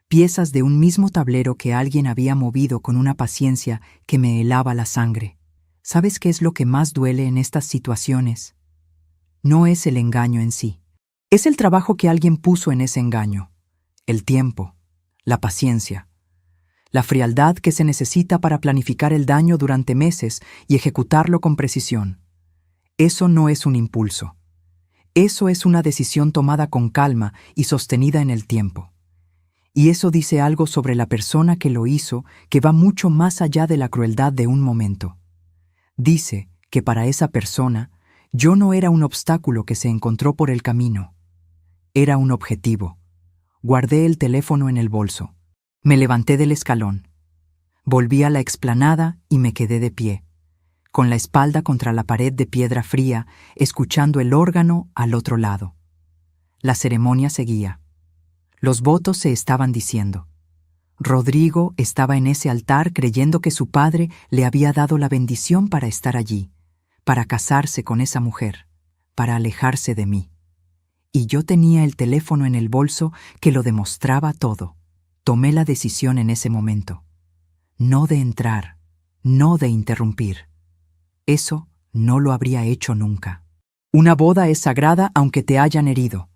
piezas de un mismo tablero que alguien había movido con una paciencia que me helaba la sangre. ¿Sabes qué es lo que más duele en estas situaciones? No es el engaño en sí. Es el trabajo que alguien puso en ese engaño, el tiempo, la paciencia, la frialdad que se necesita para planificar el daño durante meses y ejecutarlo con precisión. Eso no es un impulso. Eso es una decisión tomada con calma y sostenida en el tiempo. Y eso dice algo sobre la persona que lo hizo que va mucho más allá de la crueldad de un momento. Dice que para esa persona yo no era un obstáculo que se encontró por el camino. Era un objetivo. Guardé el teléfono en el bolso. Me levanté del escalón. Volví a la explanada y me quedé de pie, con la espalda contra la pared de piedra fría, escuchando el órgano al otro lado. La ceremonia seguía. Los votos se estaban diciendo. Rodrigo estaba en ese altar creyendo que su padre le había dado la bendición para estar allí, para casarse con esa mujer, para alejarse de mí. Y yo tenía el teléfono en el bolso que lo demostraba todo. Tomé la decisión en ese momento. No de entrar, no de interrumpir. Eso no lo habría hecho nunca. Una boda es sagrada aunque te hayan herido.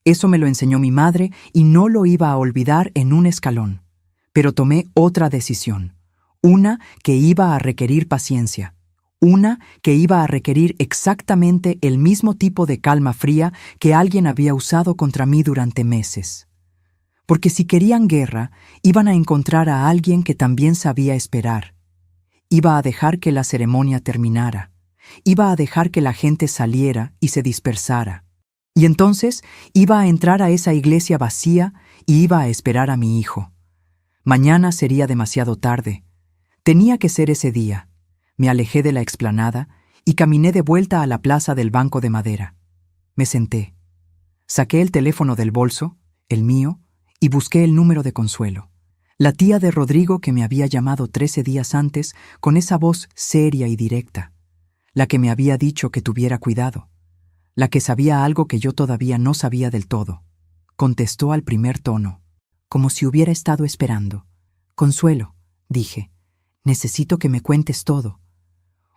Eso me lo enseñó mi madre y no lo iba a olvidar en un escalón. Pero tomé otra decisión, una que iba a requerir paciencia, una que iba a requerir exactamente el mismo tipo de calma fría que alguien había usado contra mí durante meses. Porque si querían guerra, iban a encontrar a alguien que también sabía esperar. Iba a dejar que la ceremonia terminara, iba a dejar que la gente saliera y se dispersara. Y entonces iba a entrar a esa iglesia vacía y iba a esperar a mi hijo. Mañana sería demasiado tarde. Tenía que ser ese día. Me alejé de la explanada y caminé de vuelta a la plaza del banco de madera. Me senté. Saqué el teléfono del bolso, el mío, y busqué el número de Consuelo, la tía de Rodrigo que me había llamado 13 días antes con esa voz seria y directa, la que me había dicho que tuviera cuidado, la que sabía algo que yo todavía no sabía del todo. Contestó al primer tono, como si hubiera estado esperando. Consuelo, dije, necesito que me cuentes todo.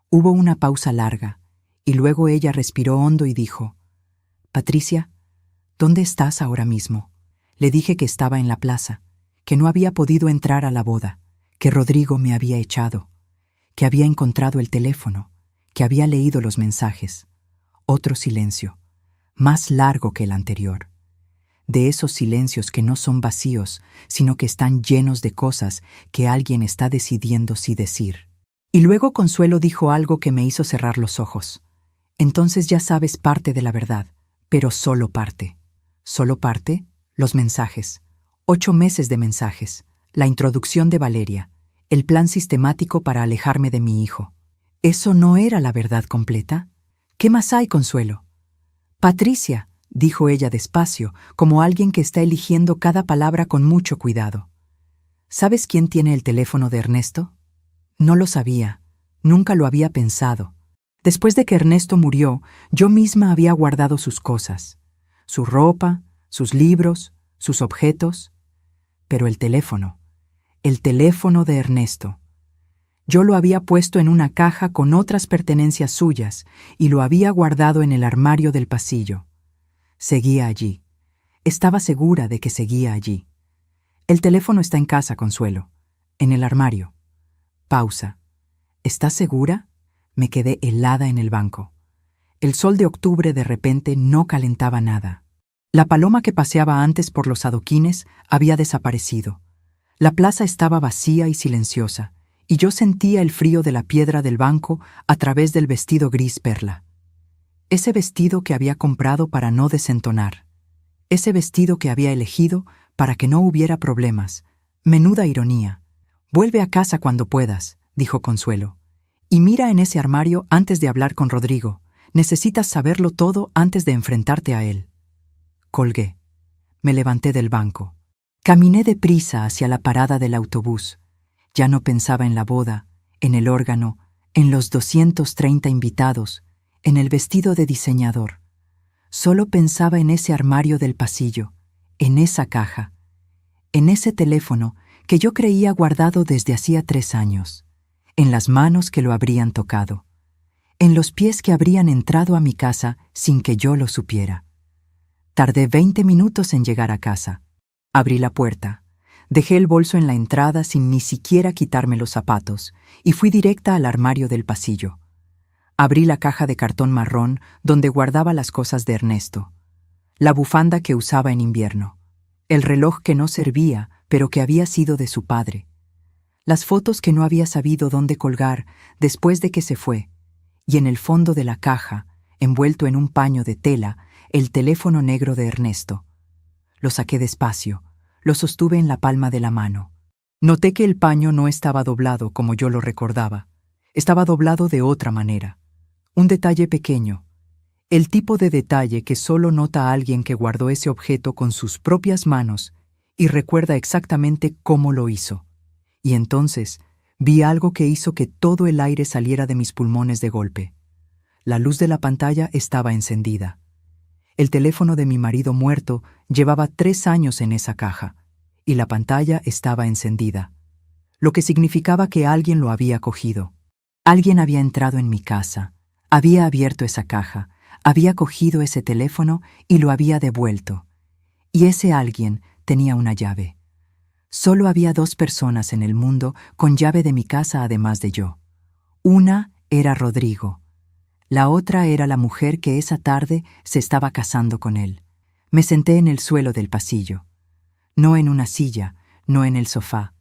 Hubo una pausa larga, y luego ella respiró hondo y dijo, Patricia, ¿dónde estás ahora mismo? Le dije que estaba en la plaza, que no había podido entrar a la boda, que Rodrigo me había echado, que había encontrado el teléfono, que había leído los mensajes. Otro silencio, más largo que el anterior. De esos silencios que no son vacíos, sino que están llenos de cosas que alguien está decidiendo si decir. Y luego Consuelo dijo algo que me hizo cerrar los ojos. Entonces ya sabes parte de la verdad, pero solo parte. ¿Solo parte? Los mensajes. 8 meses de mensajes. La introducción de Valeria. El plan sistemático para alejarme de mi hijo. ¿Eso no era la verdad completa? ¿Qué más hay, Consuelo? Patricia, dijo ella despacio, como alguien que está eligiendo cada palabra con mucho cuidado. ¿Sabes quién tiene el teléfono de Ernesto? No lo sabía, nunca lo había pensado. Después de que Ernesto murió, yo misma había guardado sus cosas, su ropa, sus libros, sus objetos. Pero el teléfono de Ernesto. Yo lo había puesto en una caja con otras pertenencias suyas y lo había guardado en el armario del pasillo. Seguía allí. Estaba segura de que seguía allí. El teléfono está en casa, Consuelo. En el armario. Pausa. ¿Estás segura? Me quedé helada en el banco. El sol de octubre de repente no calentaba nada. La paloma que paseaba antes por los adoquines había desaparecido. La plaza estaba vacía y silenciosa, y yo sentía el frío de la piedra del banco a través del vestido gris perla. Ese vestido que había comprado para no desentonar. Ese vestido que había elegido para que no hubiera problemas. Menuda ironía. Vuelve a casa cuando puedas, dijo Consuelo. Y mira en ese armario antes de hablar con Rodrigo. Necesitas saberlo todo antes de enfrentarte a él. Colgué. Me levanté del banco. Caminé deprisa hacia la parada del autobús. Ya no pensaba en la boda, en el órgano, en los 230 invitados, en el vestido de diseñador. Solo pensaba en ese armario del pasillo, en esa caja, en ese teléfono que yo creía guardado desde hacía 3 años, en las manos que lo habrían tocado, en los pies que habrían entrado a mi casa sin que yo lo supiera. Tardé 20 minutos en llegar a casa. Abrí la puerta. Dejé el bolso en la entrada sin ni siquiera quitarme los zapatos y fui directa al armario del pasillo. Abrí la caja de cartón marrón donde guardaba las cosas de Ernesto. La bufanda que usaba en invierno. El reloj que no servía, pero que había sido de su padre. Las fotos que no había sabido dónde colgar después de que se fue. Y en el fondo de la caja, envuelto en un paño de tela, el teléfono negro de Ernesto. Lo saqué despacio. Lo sostuve en la palma de la mano. Noté que el paño no estaba doblado como yo lo recordaba. Estaba doblado de otra manera. Un detalle pequeño. El tipo de detalle que solo nota alguien que guardó ese objeto con sus propias manos y recuerda exactamente cómo lo hizo. Y entonces vi algo que hizo que todo el aire saliera de mis pulmones de golpe. La luz de la pantalla estaba encendida. El teléfono de mi marido muerto llevaba 3 años en esa caja, y la pantalla estaba encendida, lo que significaba que alguien lo había cogido. Alguien había entrado en mi casa, había abierto esa caja, había cogido ese teléfono y lo había devuelto. Y ese alguien tenía una llave. Solo había 2 personas en el mundo con llave de mi casa además de yo. Una era Rodrigo. La otra era la mujer que esa tarde se estaba casando con él. Me senté en el suelo del pasillo. No en una silla, no en el sofá.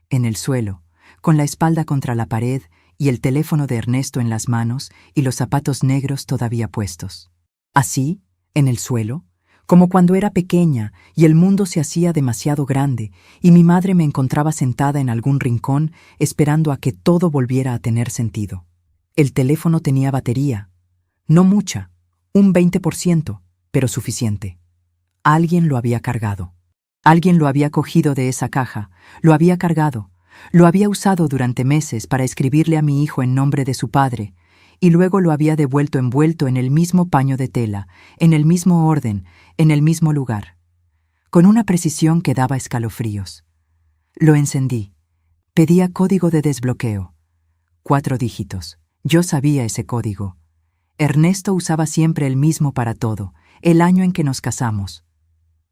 En el suelo, con la espalda contra la pared y el teléfono de Ernesto en las manos y los zapatos negros todavía puestos. Así, en el suelo, como cuando era pequeña y el mundo se hacía demasiado grande y mi madre me encontraba sentada en algún rincón esperando a que todo volviera a tener sentido. El teléfono tenía batería. No mucha, un 20%, pero suficiente. Alguien lo había cargado. Alguien lo había cogido de esa caja, lo había cargado, lo había usado durante meses para escribirle a mi hijo en nombre de su padre, y luego lo había devuelto envuelto en el mismo paño de tela, en el mismo orden, en el mismo lugar, con una precisión que daba escalofríos. Lo encendí. Pedía código de desbloqueo. 4 dígitos. Yo sabía ese código. Ernesto usaba siempre el mismo para todo, el año en que nos casamos.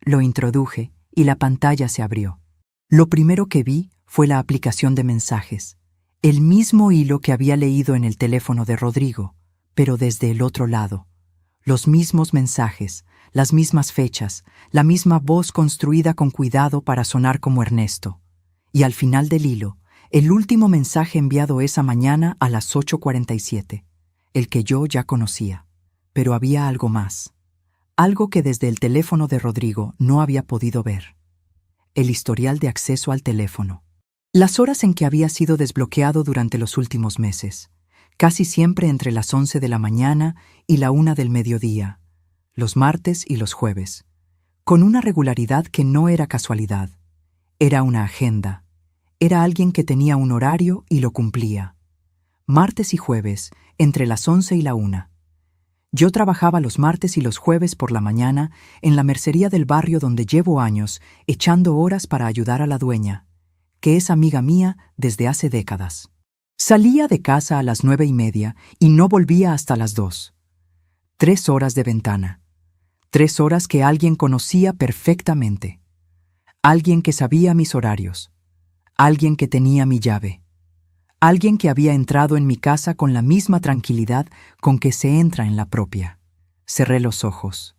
Lo introduje y la pantalla se abrió. Lo primero que vi fue la aplicación de mensajes, el mismo hilo que había leído en el teléfono de Rodrigo, pero desde el otro lado. Los mismos mensajes, las mismas fechas, la misma voz construida con cuidado para sonar como Ernesto. Y al final del hilo, el último mensaje enviado esa mañana a las 8:47, el que yo ya conocía. Pero había algo más, algo que desde el teléfono de Rodrigo no había podido ver. El historial de acceso al teléfono. Las horas en que había sido desbloqueado durante los últimos meses. casi siempre entre las 11 de la mañana y la 1 del mediodía, los martes y los jueves, con una regularidad que no era casualidad. Era una agenda. Era alguien que tenía un horario y lo cumplía. Martes y jueves, entre las 11 y la 1. Yo trabajaba los martes y los jueves por la mañana en la mercería del barrio donde llevo años echando horas para ayudar a la dueña, que es amiga mía desde hace décadas. Salía de casa a las 9:30 y no volvía hasta las 2. 3 horas de ventana. 3 horas que alguien conocía perfectamente. Alguien que sabía mis horarios. Alguien que tenía mi llave. Alguien que había entrado en mi casa con la misma tranquilidad con que se entra en la propia. Cerré los ojos.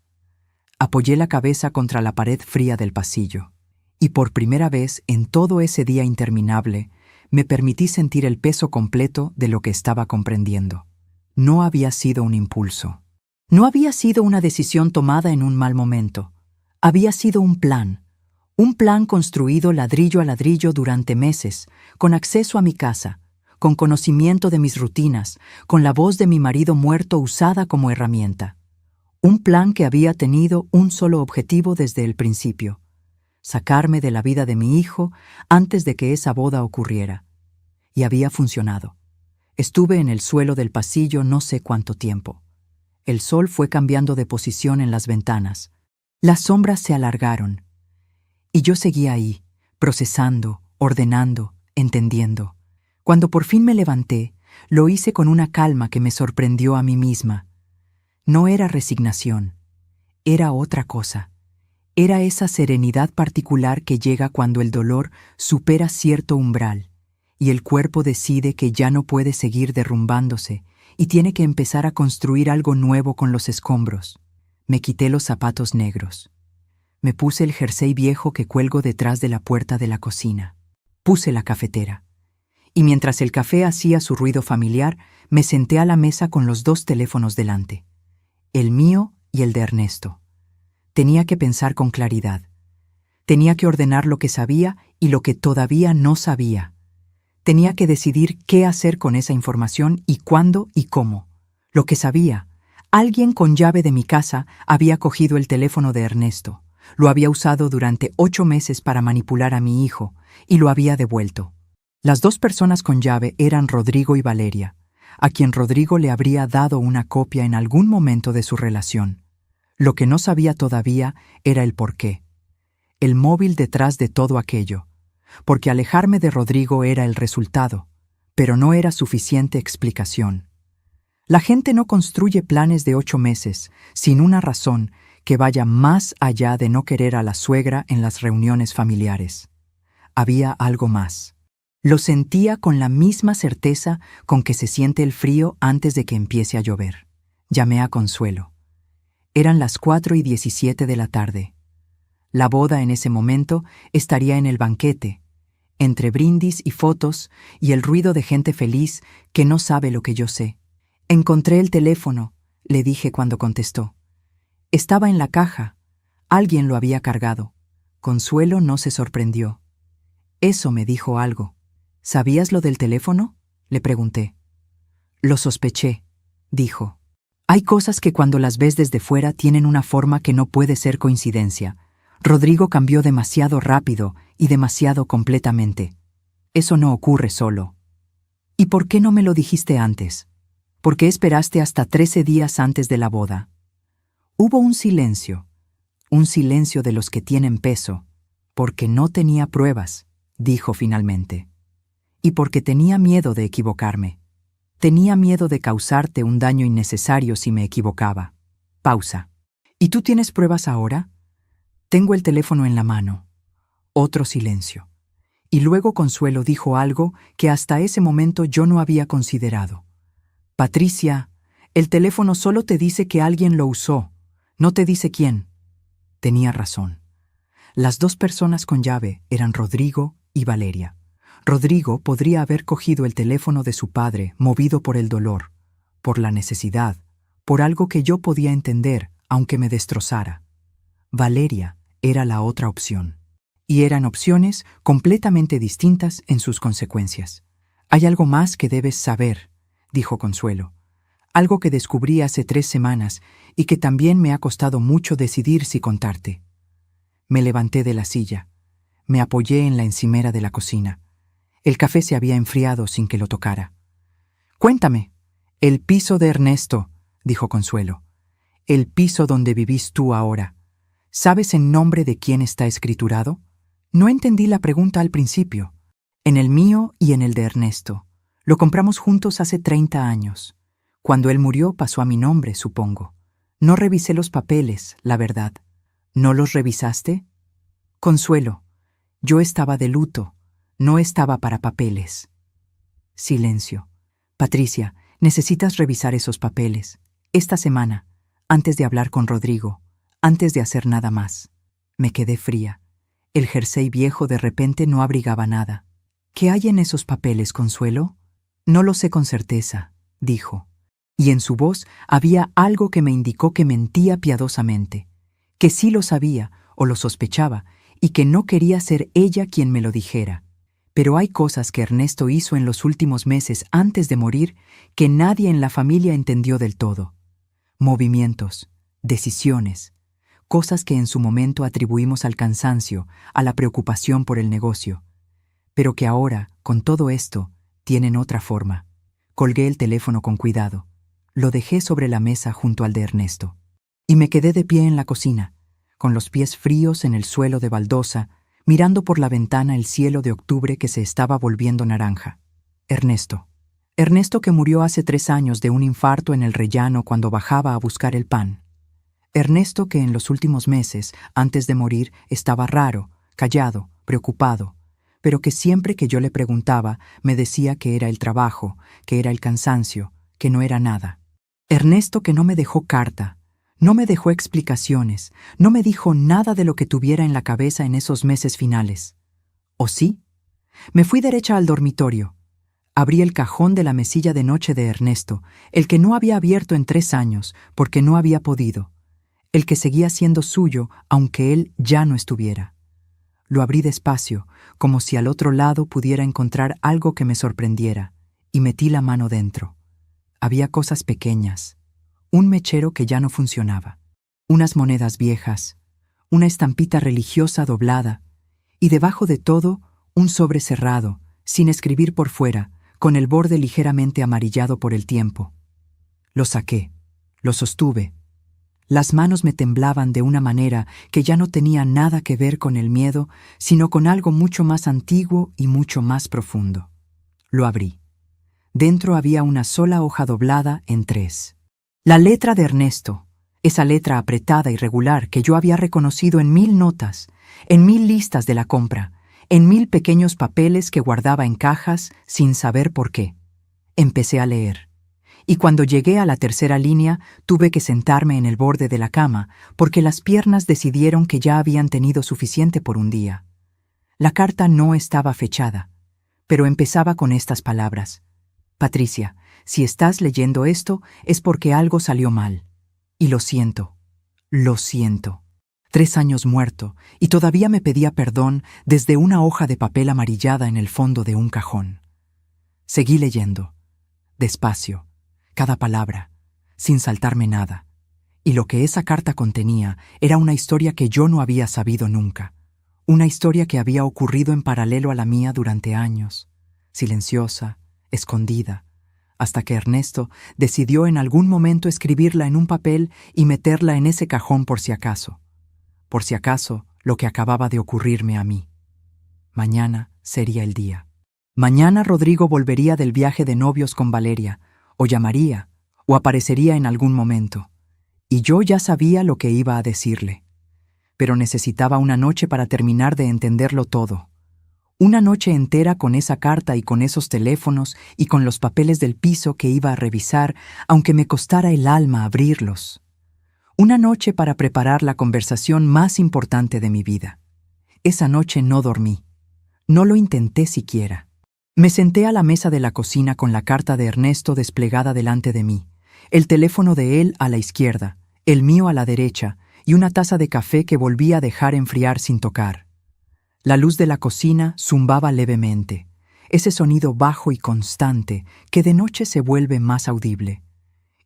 Apoyé la cabeza contra la pared fría del pasillo. Y por primera vez en todo ese día interminable, me permití sentir el peso completo de lo que estaba comprendiendo. No había sido un impulso. No había sido una decisión tomada en un mal momento. Había sido un plan construido ladrillo a ladrillo durante meses, con acceso a mi casa, con conocimiento de mis rutinas, con la voz de mi marido muerto usada como herramienta. Un plan que había tenido un solo objetivo desde el principio: sacarme de la vida de mi hijo antes de que esa boda ocurriera. Y había funcionado. Estuve en el suelo del pasillo no sé cuánto tiempo. El sol fue cambiando de posición en las ventanas. Las sombras se alargaron. Y yo seguía ahí, procesando, ordenando, entendiendo. Cuando por fin me levanté, lo hice con una calma que me sorprendió a mí misma. No era resignación, era otra cosa. Era esa serenidad particular que llega cuando el dolor supera cierto umbral y el cuerpo decide que ya no puede seguir derrumbándose y tiene que empezar a construir algo nuevo con los escombros. Me quité los zapatos negros. Me puse el jersey viejo que cuelgo detrás de la puerta de la cocina. Puse la cafetera. Y mientras el café hacía su ruido familiar, me senté a la mesa con los 2 teléfonos delante. El mío y el de Ernesto. Tenía que pensar con claridad. Tenía que ordenar lo que sabía y lo que todavía no sabía. Tenía que decidir qué hacer con esa información y cuándo y cómo. Lo que sabía: alguien con llave de mi casa había cogido el teléfono de Ernesto. Lo había usado durante 8 meses para manipular a mi hijo y lo había devuelto. Las 2 personas con llave eran Rodrigo y Valeria, a quien Rodrigo le habría dado una copia en algún momento de su relación. Lo que no sabía todavía era el porqué. El móvil detrás de todo aquello. Porque alejarme de Rodrigo era el resultado, pero no era suficiente explicación. La gente no construye planes de 8 meses sin una razón que vaya más allá de no querer a la suegra en las reuniones familiares. Había algo más. Lo sentía con la misma certeza con que se siente el frío antes de que empiece a llover. Llamé a Consuelo. Eran las 4:17 de la tarde. La boda en ese momento estaría en el banquete, entre brindis y fotos y el ruido de gente feliz que no sabe lo que yo sé. Encontré el teléfono, le dije cuando contestó. Estaba en la caja. Alguien lo había cargado. Consuelo no se sorprendió. Eso me dijo algo. ¿Sabías lo del teléfono?, le pregunté. Lo sospeché, dijo. Hay cosas que cuando las ves desde fuera tienen una forma que no puede ser coincidencia. Rodrigo cambió demasiado rápido y demasiado completamente. Eso no ocurre solo. ¿Y por qué no me lo dijiste antes? ¿Por qué esperaste hasta 13 días antes de la boda? Hubo un silencio de los que tienen peso, porque no tenía pruebas, dijo finalmente. Y porque tenía miedo de equivocarme. Tenía miedo de causarte un daño innecesario si me equivocaba. Pausa. ¿Y tú tienes pruebas ahora? Tengo el teléfono en la mano. Otro silencio. Y luego Consuelo dijo algo que hasta ese momento yo no había considerado. Patricia, el teléfono solo te dice que alguien lo usó, no te dice quién. Tenía razón. Las 2 personas con llave eran Rodrigo y Valeria. Rodrigo podría haber cogido el teléfono de su padre movido por el dolor, por la necesidad, por algo que yo podía entender, aunque me destrozara. Valeria era la otra opción. Y eran opciones completamente distintas en sus consecuencias. Hay algo más que debes saber, dijo Consuelo. Algo que descubrí hace 3 semanas y que también me ha costado mucho decidir si contarte. Me levanté de la silla. Me apoyé en la encimera de la cocina. El café se había enfriado sin que lo tocara. «Cuéntame». «El piso de Ernesto», dijo Consuelo. «El piso donde vivís tú ahora. ¿Sabes en nombre de quién está escriturado?» No entendí la pregunta al principio. «En el mío y en el de Ernesto. Lo compramos juntos hace 30 años. Cuando él murió pasó a mi nombre, supongo. No revisé los papeles, la verdad». «¿No los revisaste?» «Consuelo, yo estaba de luto. No estaba para papeles». Silencio. «Patricia, necesitas revisar esos papeles. Esta semana, antes de hablar con Rodrigo, antes de hacer nada más». Me quedé fría. El jersey viejo de repente no abrigaba nada. «¿Qué hay en esos papeles, Consuelo?» «No lo sé con certeza», dijo. Y en su voz había algo que me indicó que mentía piadosamente, que sí lo sabía o lo sospechaba y que no quería ser ella quien me lo dijera. Pero hay cosas que Ernesto hizo en los últimos meses antes de morir que nadie en la familia entendió del todo. Movimientos, decisiones, cosas que en su momento atribuimos al cansancio, a la preocupación por el negocio, pero que ahora, con todo esto, tienen otra forma. Colgué el teléfono con cuidado. Lo dejé sobre la mesa junto al de Ernesto. Y me quedé de pie en la cocina, con los pies fríos en el suelo de baldosa, mirando por la ventana el cielo de octubre que se estaba volviendo naranja. Ernesto. Ernesto que murió hace 3 años de un infarto en el rellano cuando bajaba a buscar el pan. Ernesto que en los últimos meses, antes de morir, estaba raro, callado, preocupado, pero que siempre que yo le preguntaba me decía que era el trabajo, que era el cansancio, que no era nada. Ernesto que no me dejó carta, no me dejó explicaciones, no me dijo nada de lo que tuviera en la cabeza en esos meses finales. ¿O sí? Me fui derecha al dormitorio. Abrí el cajón de la mesilla de noche de Ernesto, el que no había abierto en 3 años, porque no había podido, el que seguía siendo suyo, aunque él ya no estuviera. Lo abrí despacio, como si al otro lado pudiera encontrar algo que me sorprendiera, y metí la mano dentro. Había cosas pequeñas, un mechero que ya no funcionaba, unas monedas viejas, una estampita religiosa doblada, y debajo de todo, un sobre cerrado, sin escribir por fuera, con el borde ligeramente amarillado por el tiempo. Lo saqué, lo sostuve. Las manos me temblaban de una manera que ya no tenía nada que ver con el miedo, sino con algo mucho más antiguo y mucho más profundo. Lo abrí. Dentro había una sola hoja doblada en 3. La letra de Ernesto, esa letra apretada y regular que yo había reconocido en 1000 notas, en 1000 listas de la compra, en 1000 pequeños papeles que guardaba en cajas sin saber por qué. Empecé a leer. Y cuando llegué a la 3ª línea, tuve que sentarme en el borde de la cama, porque las piernas decidieron que ya habían tenido suficiente por un día. La carta no estaba fechada, pero empezaba con estas palabras: «Patricia, si estás leyendo esto es porque algo salió mal. Y lo siento, lo siento». 3 años muerto, y todavía me pedía perdón desde una hoja de papel amarillada en el fondo de un cajón. Seguí leyendo, despacio, cada palabra, sin saltarme nada. Y lo que esa carta contenía era una historia que yo no había sabido nunca. Una historia que había ocurrido en paralelo a la mía durante años, silenciosa, escondida, hasta que Ernesto decidió en algún momento escribirla en un papel y meterla en ese cajón por si acaso lo que acababa de ocurrirme a mí. Mañana sería el día. Mañana Rodrigo volvería del viaje de novios con Valeria, o llamaría, o aparecería en algún momento. Y yo ya sabía lo que iba a decirle. Pero necesitaba una noche para terminar de entenderlo todo. Una noche entera con esa carta y con esos teléfonos y con los papeles del piso que iba a revisar, aunque me costara el alma abrirlos. Una noche para preparar la conversación más importante de mi vida. Esa noche no dormí. No lo intenté siquiera. Me senté a la mesa de la cocina con la carta de Ernesto desplegada delante de mí, el teléfono de él a la izquierda, el mío a la derecha, y una taza de café que volví a dejar enfriar sin tocar. La luz de la cocina zumbaba levemente. ese sonido bajo y constante que de noche se vuelve más audible.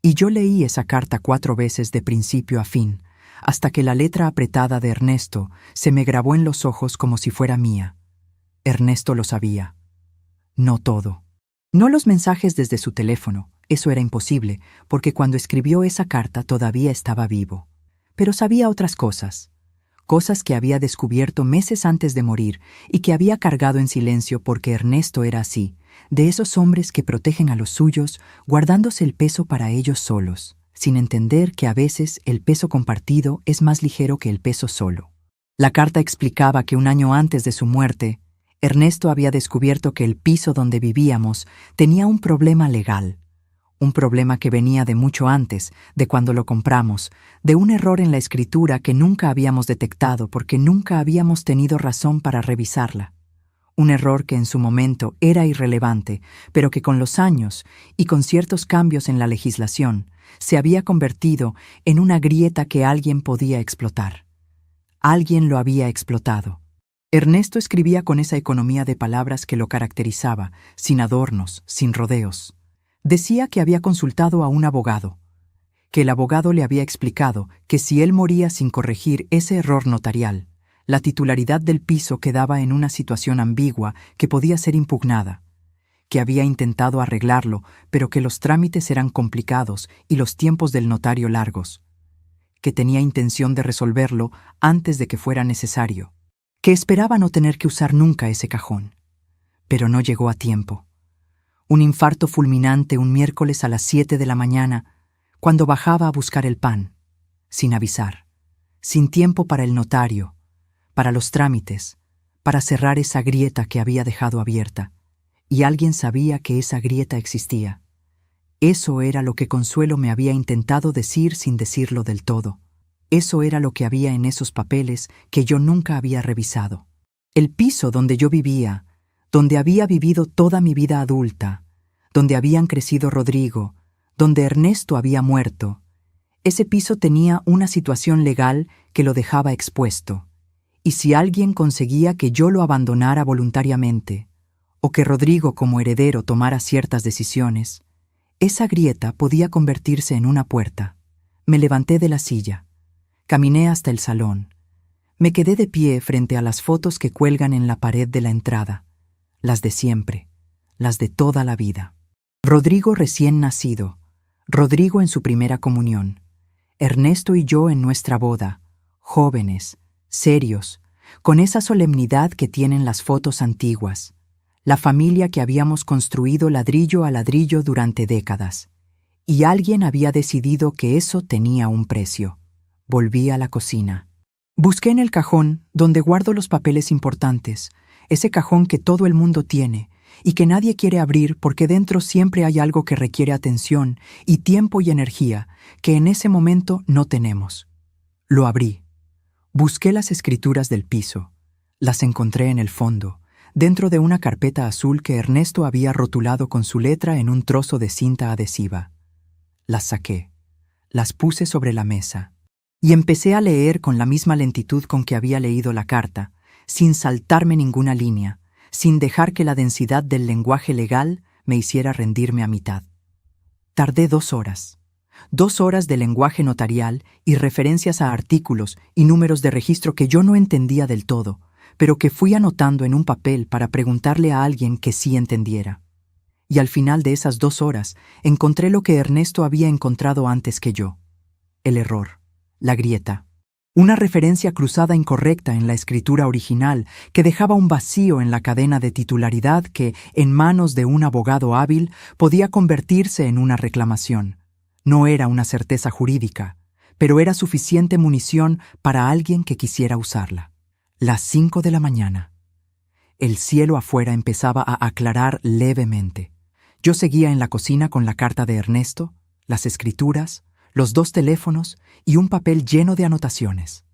Y yo leí esa carta 4 veces de principio a fin, hasta que la letra apretada de Ernesto se me grabó en los ojos como si fuera mía. Ernesto lo sabía. No todo. No los mensajes desde su teléfono, eso era imposible, porque cuando escribió esa carta todavía estaba vivo. Pero sabía otras cosas. Cosas que había descubierto meses antes de morir y que había cargado en silencio porque Ernesto era así, de esos hombres que protegen a los suyos, guardándose el peso para ellos solos, sin entender que a veces el peso compartido es más ligero que el peso solo. La carta explicaba que 1 año antes de su muerte, Ernesto había descubierto que el piso donde vivíamos tenía un problema legal. Un problema que venía de mucho antes, de cuando lo compramos, de un error en la escritura que nunca habíamos detectado porque nunca habíamos tenido razón para revisarla. Un error que en su momento era irrelevante, pero que con los años y con ciertos cambios en la legislación se había convertido en una grieta que alguien podía explotar. Alguien lo había explotado. Ernesto escribía con esa economía de palabras que lo caracterizaba, sin adornos, sin rodeos. Decía que había consultado a un abogado, que el abogado le había explicado que si él moría sin corregir ese error notarial, la titularidad del piso quedaba en una situación ambigua que podía ser impugnada, que había intentado arreglarlo, pero que los trámites eran complicados y los tiempos del notario largos, que tenía intención de resolverlo antes de que fuera necesario, que esperaba no tener que usar nunca ese cajón, pero no llegó a tiempo. Un infarto fulminante un miércoles a las 7 de la mañana, cuando bajaba a buscar el pan, sin avisar, sin tiempo para el notario, para los trámites, para cerrar esa grieta que había dejado abierta, y alguien sabía que esa grieta existía. Eso era lo que Consuelo me había intentado decir sin decirlo del todo. Eso era lo que había en esos papeles que yo nunca había revisado. El piso donde yo vivía, donde había vivido toda mi vida adulta, donde habían crecido Rodrigo, donde Ernesto había muerto, ese piso tenía una situación legal que lo dejaba expuesto, y si alguien conseguía que yo lo abandonara voluntariamente, o que Rodrigo como heredero tomara ciertas decisiones, esa grieta podía convertirse en una puerta. Me levanté de la silla, caminé hasta el salón, me quedé de pie frente a las fotos que cuelgan en la pared de la entrada, las de siempre, las de toda la vida. Rodrigo recién nacido, Rodrigo en su primera comunión, Ernesto y yo en nuestra boda, jóvenes, serios, con esa solemnidad que tienen las fotos antiguas, la familia que habíamos construido ladrillo a ladrillo durante décadas. Y alguien había decidido que eso tenía un precio. Volví a la cocina. Busqué en el cajón donde guardo los papeles importantes, ese cajón que todo el mundo tiene y que nadie quiere abrir porque dentro siempre hay algo que requiere atención y tiempo y energía que en ese momento no tenemos. Lo abrí. Busqué las escrituras del piso. Las encontré en el fondo, dentro de una carpeta azul que Ernesto había rotulado con su letra en un trozo de cinta adhesiva. Las saqué, las puse sobre la mesa y empecé a leer con la misma lentitud con que había leído la carta, sin saltarme ninguna línea, sin dejar que la densidad del lenguaje legal me hiciera rendirme a mitad. Tardé 2 horas. 2 horas de lenguaje notarial y referencias a artículos y números de registro que yo no entendía del todo, pero que fui anotando en un papel para preguntarle a alguien que sí entendiera. Y al final de esas 2 horas encontré lo que Ernesto había encontrado antes que yo. El error, la grieta. Una referencia cruzada incorrecta en la escritura original que dejaba un vacío en la cadena de titularidad que, en manos de un abogado hábil, podía convertirse en una reclamación. No era una certeza jurídica, pero era suficiente munición para alguien que quisiera usarla. Las 5 de la mañana. El cielo afuera empezaba a aclarar levemente. Yo seguía en la cocina con la carta de Ernesto, las escrituras, los 2 teléfonos y un papel lleno de anotaciones.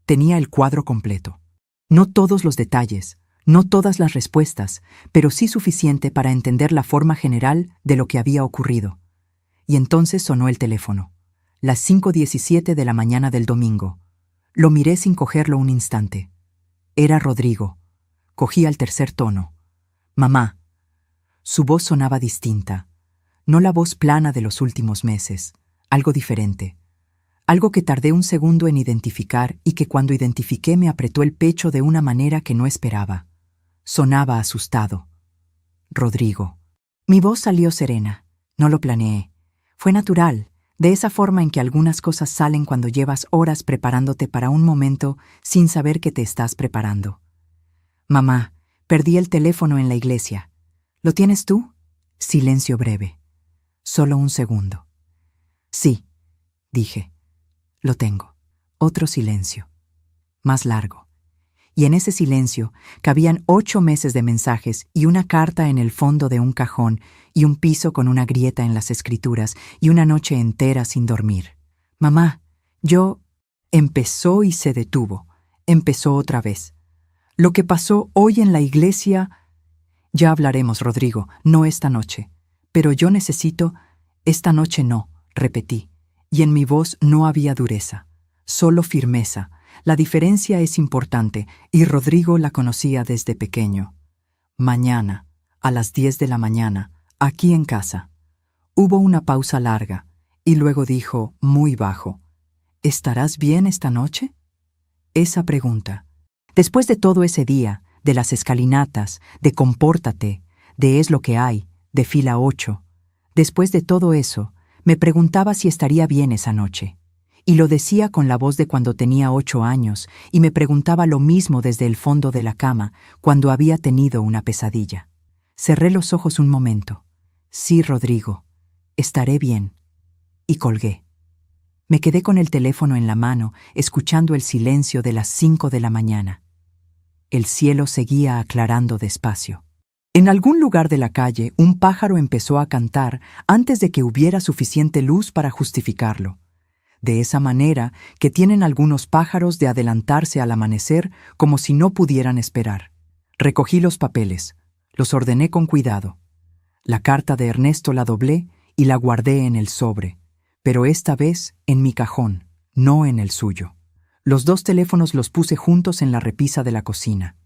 Tenía el cuadro completo. No todos los detalles, no todas las respuestas, pero sí suficiente para entender la forma general de lo que había ocurrido. Y entonces sonó el teléfono. Las 5:17 de la mañana del domingo. Lo miré sin cogerlo un instante. Era Rodrigo. Cogí al tercer tono. Mamá. Su voz sonaba distinta, no la voz plana de los últimos meses, algo diferente. Algo que tardé un segundo en identificar y que cuando identifiqué me apretó el pecho de una manera que no esperaba. Sonaba asustado. Rodrigo. Mi voz salió serena. No lo planeé. Fue natural, de esa forma en que algunas cosas salen cuando llevas horas preparándote para un momento sin saber que te estás preparando. Mamá, perdí el teléfono en la iglesia. ¿Lo tienes tú? Silencio breve. Solo un segundo. Sí, dije. Lo tengo. Otro silencio. Más largo. Y en ese silencio cabían 8 meses de mensajes y una carta en el fondo de un cajón y un piso con una grieta en las escrituras y una noche entera sin dormir. Mamá, yo... Empezó y se detuvo. Empezó otra vez. Lo que pasó hoy en la iglesia... Ya hablaremos, Rodrigo, no esta noche. Pero yo necesito... Esta noche no, repetí. Y en mi voz no había dureza, solo firmeza. La diferencia es importante, y Rodrigo la conocía desde pequeño. Mañana, a las 10 de la mañana, aquí en casa. Hubo una pausa larga, y luego dijo, muy bajo, ¿estarás bien esta noche? Esa pregunta. Después de todo ese día, de las escalinatas, de compórtate, de es lo que hay, de fila 8, después de todo eso, me preguntaba si estaría bien esa noche. Y lo decía con la voz de cuando tenía 8 años, y me preguntaba lo mismo desde el fondo de la cama, cuando había tenido una pesadilla. Cerré los ojos un momento. Sí, Rodrigo, estaré bien. Y colgué. Me quedé con el teléfono en la mano, escuchando el silencio de las 5 de la mañana. El cielo seguía aclarando despacio. En algún lugar de la calle, un pájaro empezó a cantar antes de que hubiera suficiente luz para justificarlo. De esa manera que tienen algunos pájaros de adelantarse al amanecer como si no pudieran esperar. Recogí los papeles, los ordené con cuidado. La carta de Ernesto la doblé y la guardé en el sobre, pero esta vez en mi cajón, no en el suyo. Los 2 teléfonos los puse juntos en la repisa de la cocina.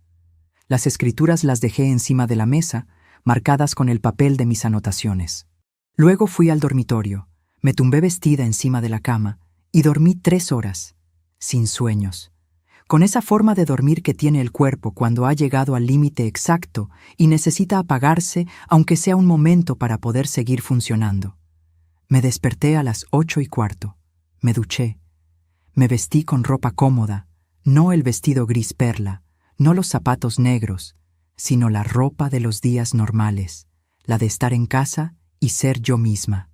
Las escrituras las dejé encima de la mesa, marcadas con el papel de mis anotaciones. Luego fui al dormitorio, me tumbé vestida encima de la cama y dormí 3 horas, sin sueños, con esa forma de dormir que tiene el cuerpo cuando ha llegado al límite exacto y necesita apagarse aunque sea un momento para poder seguir funcionando. Me desperté a las 8:15, me duché, me vestí con ropa cómoda, no el vestido gris perla, no los zapatos negros, sino la ropa de los días normales, la de estar en casa y ser yo misma.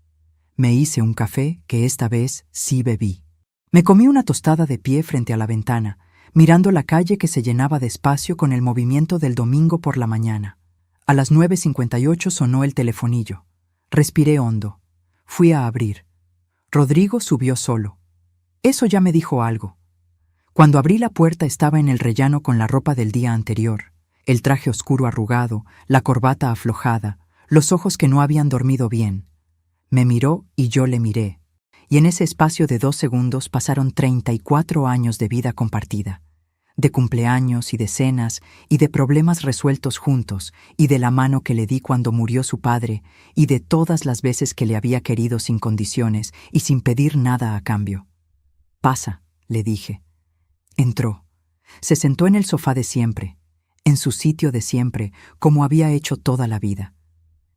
Me hice un café que esta vez sí bebí. Me comí una tostada de pie frente a la ventana, mirando la calle que se llenaba despacio con el movimiento del domingo por la mañana. A las 9:58 sonó el telefonillo. Respiré hondo. Fui a abrir. Rodrigo subió solo. Eso ya me dijo algo. Cuando abrí la puerta estaba en el rellano con la ropa del día anterior, el traje oscuro arrugado, la corbata aflojada, los ojos que no habían dormido bien. Me miró y yo le miré, y en ese espacio de 2 segundos pasaron 34 años de vida compartida, de cumpleaños y de cenas y de problemas resueltos juntos y de la mano que le di cuando murió su padre y de todas las veces que le había querido sin condiciones y sin pedir nada a cambio. «Pasa», le dije. Entró. Se sentó en el sofá de siempre, en su sitio de siempre, como había hecho toda la vida.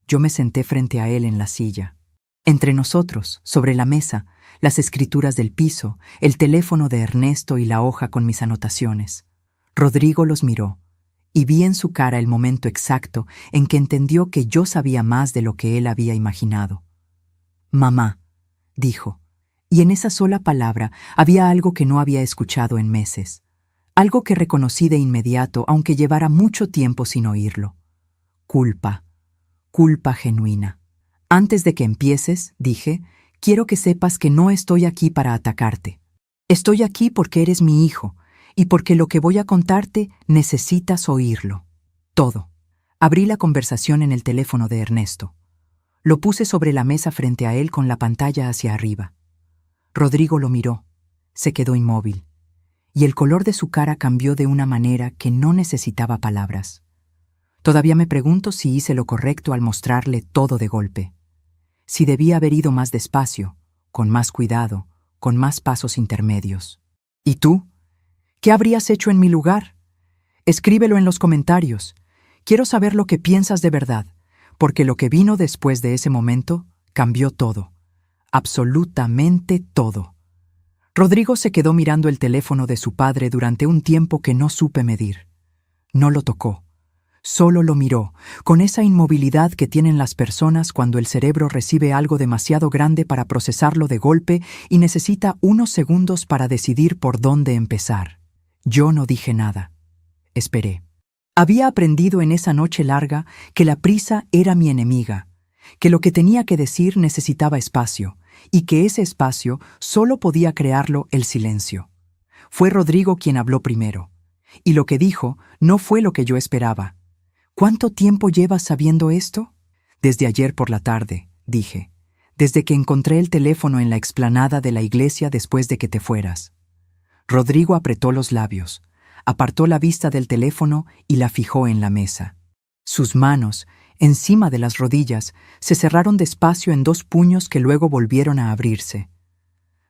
Yo me senté frente a él en la silla. Entre nosotros, sobre la mesa, las escrituras del piso, el teléfono de Ernesto y la hoja con mis anotaciones. Rodrigo los miró, y vi en su cara el momento exacto en que entendió que yo sabía más de lo que él había imaginado. «Mamá», dijo. Y en esa sola palabra había algo que no había escuchado en meses, algo que reconocí de inmediato aunque llevara mucho tiempo sin oírlo. Culpa, culpa genuina. Antes de que empieces, dije, quiero que sepas que no estoy aquí para atacarte. Estoy aquí porque eres mi hijo y porque lo que voy a contarte necesitas oírlo. Todo. Abrí la conversación en el teléfono de Ernesto. Lo puse sobre la mesa frente a él con la pantalla hacia arriba. Rodrigo lo miró, se quedó inmóvil, y el color de su cara cambió de una manera que no necesitaba palabras. Todavía me pregunto si hice lo correcto al mostrarle todo de golpe. Si debía haber ido más despacio, con más cuidado, con más pasos intermedios. ¿Y tú? ¿Qué habrías hecho en mi lugar? Escríbelo en los comentarios. Quiero saber lo que piensas de verdad, porque lo que vino después de ese momento cambió todo. Absolutamente todo. Rodrigo se quedó mirando el teléfono de su padre durante un tiempo que no supe medir. No lo tocó. Solo lo miró, con esa inmovilidad que tienen las personas cuando el cerebro recibe algo demasiado grande para procesarlo de golpe y necesita unos segundos para decidir por dónde empezar. Yo no dije nada. Esperé. Había aprendido en esa noche larga que la prisa era mi enemiga, que lo que tenía que decir necesitaba espacio, y que ese espacio solo podía crearlo el silencio. Fue Rodrigo quien habló primero, y lo que dijo no fue lo que yo esperaba. ¿Cuánto tiempo llevas sabiendo esto? Desde ayer por la tarde, dije, desde que encontré el teléfono en la explanada de la iglesia después de que te fueras. Rodrigo apretó los labios, apartó la vista del teléfono y la fijó en la mesa. Sus manos, encima de las rodillas, se cerraron despacio en 2 puños que luego volvieron a abrirse.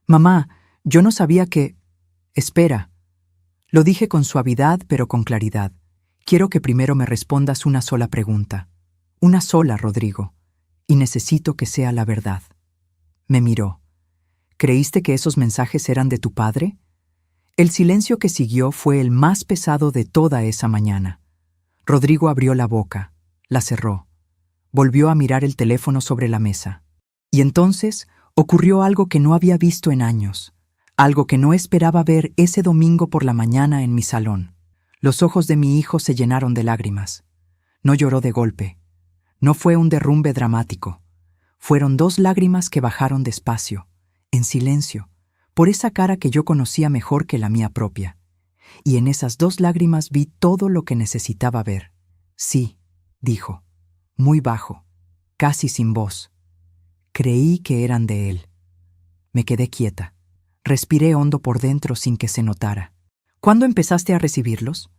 Mamá, yo no sabía que... Espera. Lo dije con suavidad pero con claridad. Quiero que primero me respondas una sola pregunta. Una sola, Rodrigo. Y necesito que sea la verdad. Me miró. ¿Creíste que esos mensajes eran de tu padre? El silencio que siguió fue el más pesado de toda esa mañana. Rodrigo abrió la boca, la cerró. Volvió a mirar el teléfono sobre la mesa. Y entonces ocurrió algo que no había visto en años, algo que no esperaba ver ese domingo por la mañana en mi salón. Los ojos de mi hijo se llenaron de lágrimas. No lloró de golpe. No fue un derrumbe dramático. Fueron 2 lágrimas que bajaron despacio, en silencio, por esa cara que yo conocía mejor que la mía propia. Y en esas 2 lágrimas vi todo lo que necesitaba ver. Sí, dijo, muy bajo, casi sin voz. Creí que eran de él. Me quedé quieta. Respiré hondo por dentro sin que se notara. ¿Cuándo empezaste a recibirlos?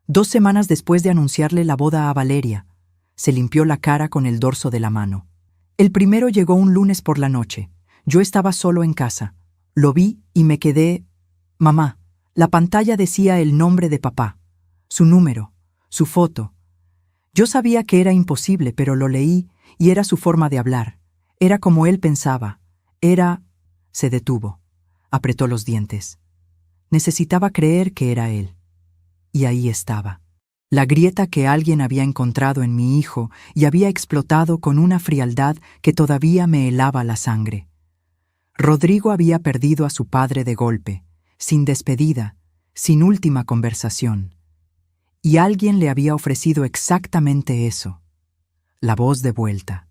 2 semanas después de anunciarle la boda a Valeria. Se limpió la cara con el dorso de la mano. El primero llegó un lunes por la noche. Yo estaba solo en casa. Lo vi y me quedé... Mamá, la pantalla decía el nombre de papá, su número, su foto. Yo sabía que era imposible, pero lo leí y era su forma de hablar. Era como él pensaba. Era... Se detuvo. Apretó los dientes. Necesitaba creer que era él. Y ahí estaba. La grieta que alguien había encontrado en mi hijo y había explotado con una frialdad que todavía me helaba la sangre. Rodrigo había perdido a su padre de golpe, sin despedida, sin última conversación. Y alguien le había ofrecido exactamente eso. La voz de vuelta,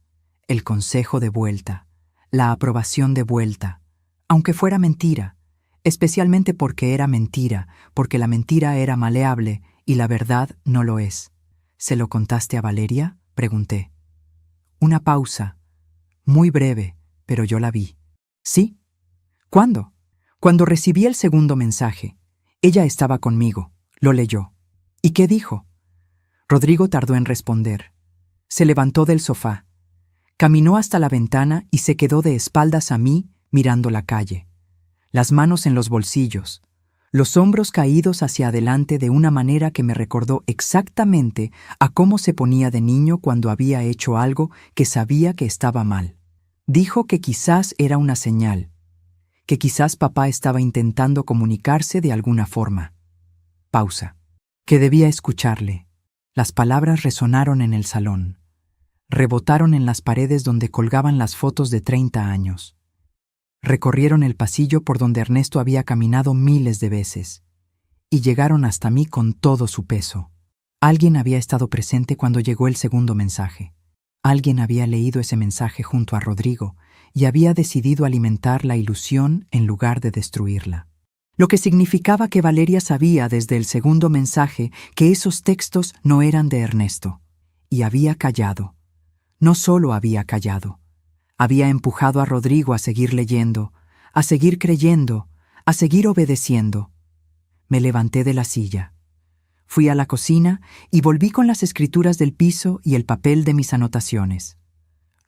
el consejo de vuelta, la aprobación de vuelta, aunque fuera mentira, especialmente porque era mentira, porque la mentira era maleable y la verdad no lo es. ¿Se lo contaste a Valeria?, pregunté. Una pausa, muy breve, pero yo la vi. ¿Sí? ¿Cuándo? Cuando recibí el segundo mensaje. Ella estaba conmigo, lo leyó. ¿Y qué dijo? Rodrigo tardó en responder. Se levantó del sofá. Caminó hasta la ventana y se quedó de espaldas a mí, mirando la calle. Las manos en los bolsillos, los hombros caídos hacia adelante de una manera que me recordó exactamente a cómo se ponía de niño cuando había hecho algo que sabía que estaba mal. Dijo que quizás era una señal, que quizás papá estaba intentando comunicarse de alguna forma. Pausa. Que debía escucharle. Las palabras resonaron en el salón. Rebotaron en las paredes donde colgaban las fotos de 30 años. Recorrieron el pasillo por donde Ernesto había caminado miles de veces, y llegaron hasta mí con todo su peso. Alguien había estado presente cuando llegó el segundo mensaje. Alguien había leído ese mensaje junto a Rodrigo y había decidido alimentar la ilusión en lugar de destruirla. Lo que significaba que Valeria sabía desde el segundo mensaje que esos textos no eran de Ernesto. Y había callado. No solo había callado. Había empujado a Rodrigo a seguir leyendo, a seguir creyendo, a seguir obedeciendo. Me levanté de la silla. Fui a la cocina y volví con las escrituras del piso y el papel de mis anotaciones.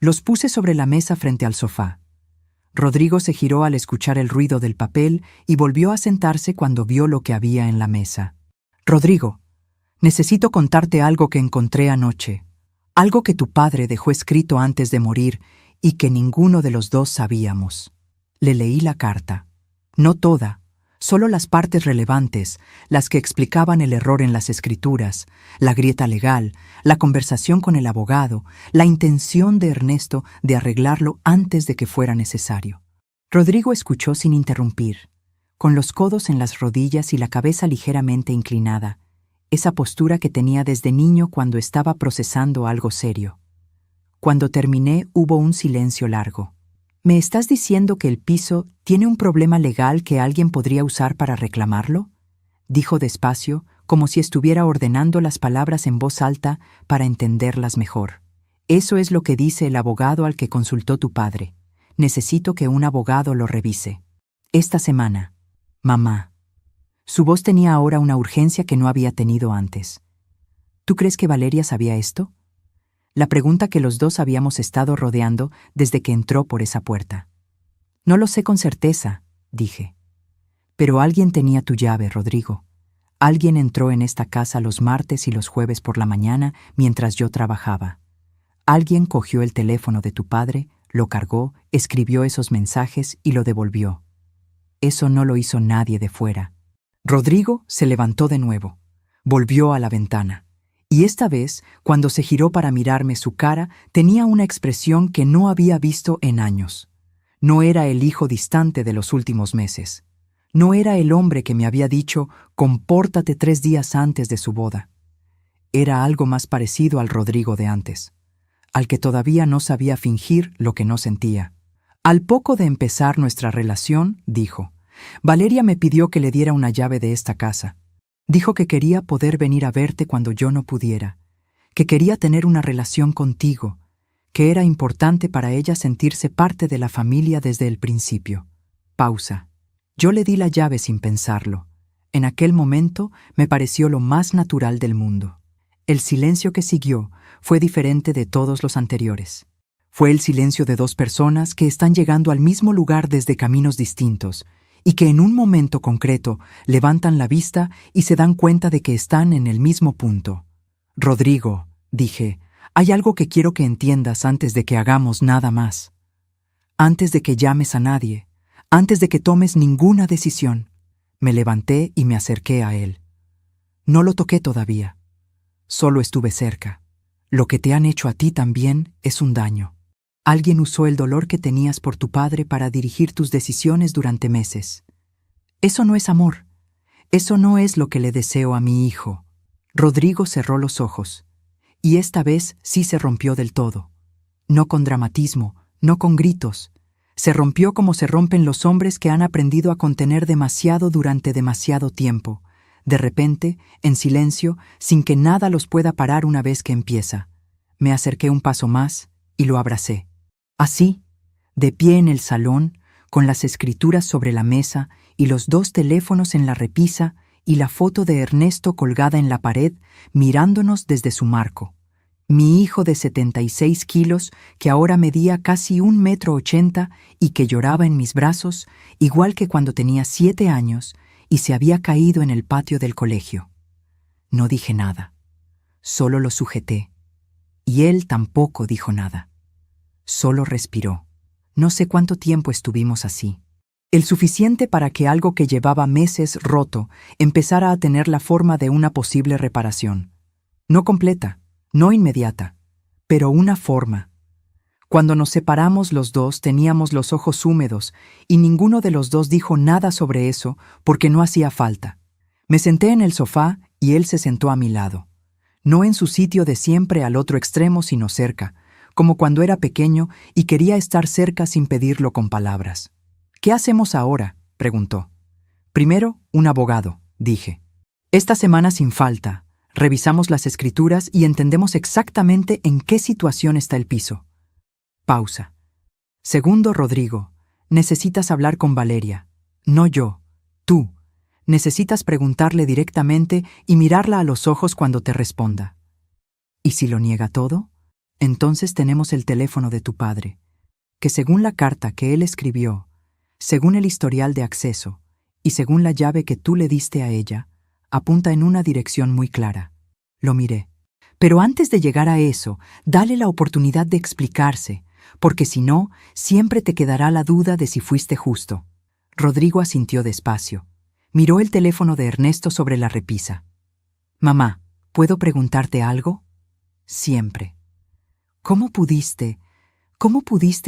Los puse sobre la mesa frente al sofá. Rodrigo se giró al escuchar el ruido del papel y volvió a sentarse cuando vio lo que había en la mesa. «Rodrigo, necesito contarte algo que encontré anoche. Algo que tu padre dejó escrito antes de morir y que ninguno de los dos sabíamos». Le leí la carta. No toda, solo las partes relevantes, las que explicaban el error en las escrituras, la grieta legal, la conversación con el abogado, la intención de Ernesto de arreglarlo antes de que fuera necesario. Rodrigo escuchó sin interrumpir, con los codos en las rodillas y la cabeza ligeramente inclinada, esa postura que tenía desde niño cuando estaba procesando algo serio. Cuando terminé, hubo un silencio largo. ¿Me estás diciendo que el piso tiene un problema legal que alguien podría usar para reclamarlo?, dijo despacio, como si estuviera ordenando las palabras en voz alta para entenderlas mejor. Eso es lo que dice el abogado al que consultó tu padre. Necesito que un abogado lo revise. Esta semana. Mamá. Su voz tenía ahora una urgencia que no había tenido antes. ¿Tú crees que Valeria sabía esto? La pregunta que los dos habíamos estado rodeando desde que entró por esa puerta. No lo sé con certeza, dije. Pero alguien tenía tu llave, Rodrigo. Alguien entró en esta casa los martes y los jueves por la mañana mientras yo trabajaba. Alguien cogió el teléfono de tu padre, lo cargó, escribió esos mensajes y lo devolvió. Eso no lo hizo nadie de fuera. Rodrigo se levantó de nuevo. Volvió a la ventana. Y esta vez, cuando se giró para mirarme, su cara tenía una expresión que no había visto en años. No era el hijo distante de los últimos meses. No era el hombre que me había dicho, compórtate 3 días antes de su boda. Era algo más parecido al Rodrigo de antes, al que todavía no sabía fingir lo que no sentía. Al poco de empezar nuestra relación, dijo, Valeria me pidió que le diera una llave de esta casa. Dijo que quería poder venir a verte cuando yo no pudiera, que quería tener una relación contigo, que era importante para ella sentirse parte de la familia desde el principio. Pausa. Yo le di la llave sin pensarlo. En aquel momento me pareció lo más natural del mundo. El silencio que siguió fue diferente de todos los anteriores. Fue el silencio de 2 personas que están llegando al mismo lugar desde caminos distintos, y que en un momento concreto levantan la vista y se dan cuenta de que están en el mismo punto. Rodrigo, dije, hay algo que quiero que entiendas antes de que hagamos nada más. Antes de que llames a nadie, antes de que tomes ninguna decisión. Me levanté y me acerqué a él. No lo toqué todavía. Solo estuve cerca. Lo que te han hecho a ti también es un daño. Alguien usó el dolor que tenías por tu padre para dirigir tus decisiones durante meses. Eso no es amor. Eso no es lo que le deseo a mi hijo. Rodrigo cerró los ojos, y esta vez sí se rompió del todo. No con dramatismo, no con gritos. Se rompió como se rompen los hombres que han aprendido a contener demasiado durante demasiado tiempo, de repente, en silencio, sin que nada los pueda parar una vez que empieza. Me acerqué un paso más y lo abracé. Así, de pie en el salón, con las escrituras sobre la mesa y los 2 teléfonos en la repisa y la foto de Ernesto colgada en la pared, mirándonos desde su marco. Mi hijo de 76 kilos, que ahora medía casi 1,80 m y que lloraba en mis brazos, igual que cuando tenía 7 años y se había caído en el patio del colegio. No dije nada, solo lo sujeté, y él tampoco dijo nada. Solo respiró. No sé cuánto tiempo estuvimos así. El suficiente para que algo que llevaba meses roto empezara a tener la forma de una posible reparación. No completa, no inmediata, pero una forma. Cuando nos separamos los dos teníamos los ojos húmedos y ninguno de los dos dijo nada sobre eso porque no hacía falta. Me senté en el sofá y él se sentó a mi lado. No en su sitio de siempre al otro extremo, sino cerca, como cuando era pequeño y quería estar cerca sin pedirlo con palabras. «¿Qué hacemos ahora?», preguntó. «Primero, un abogado», dije. «Esta semana sin falta, revisamos las escrituras y entendemos exactamente en qué situación está el piso». Pausa. «Segundo, Rodrigo, necesitas hablar con Valeria. No yo, tú. Necesitas preguntarle directamente y mirarla a los ojos cuando te responda. ¿Y si lo niega todo? Entonces tenemos el teléfono de tu padre, que según la carta que él escribió, según el historial de acceso y según la llave que tú le diste a ella, apunta en una dirección muy clara. Lo miré. Pero antes de llegar a eso, dale la oportunidad de explicarse, porque si no, siempre te quedará la duda de si fuiste justo. Rodrigo asintió despacio. Miró el teléfono de Ernesto sobre la repisa. Mamá, ¿puedo preguntarte algo? Siempre. ¿Cómo pudiste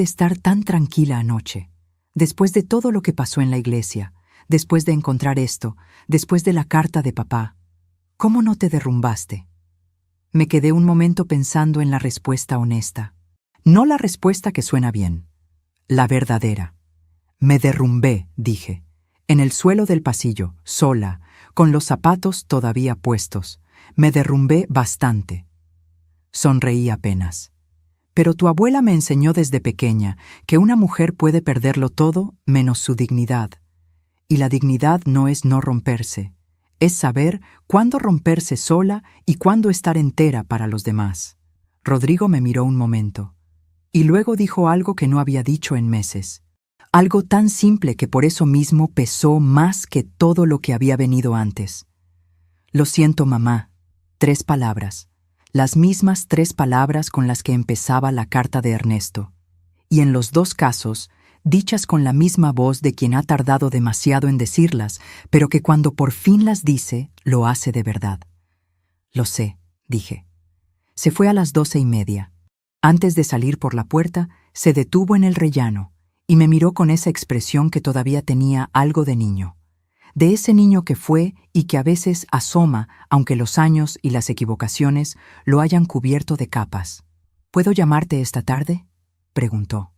estar tan tranquila anoche? Después de todo lo que pasó en la iglesia, después de encontrar esto, después de la carta de papá, ¿cómo no te derrumbaste? Me quedé un momento pensando en la respuesta honesta. No la respuesta que suena bien, la verdadera. Me derrumbé, dije, en el suelo del pasillo, sola, con los zapatos todavía puestos. Me derrumbé bastante. Sonreí apenas. Pero tu abuela me enseñó desde pequeña que una mujer puede perderlo todo menos su dignidad. Y la dignidad no es no romperse, es saber cuándo romperse sola y cuándo estar entera para los demás. Rodrigo me miró un momento, y luego dijo algo que no había dicho en meses. Algo tan simple que por eso mismo pesó más que todo lo que había venido antes. Lo siento, mamá. 3 palabras. Las mismas 3 palabras con las que empezaba la carta de Ernesto. Y en los 2 casos, dichas con la misma voz de quien ha tardado demasiado en decirlas, pero que cuando por fin las dice, lo hace de verdad. Lo sé, dije. Se fue a las 12:30. Antes de salir por la puerta, se detuvo en el rellano y me miró con esa expresión que todavía tenía algo de niño. De ese niño que fue y que a veces asoma, aunque los años y las equivocaciones lo hayan cubierto de capas. ¿Puedo llamarte esta tarde?, preguntó.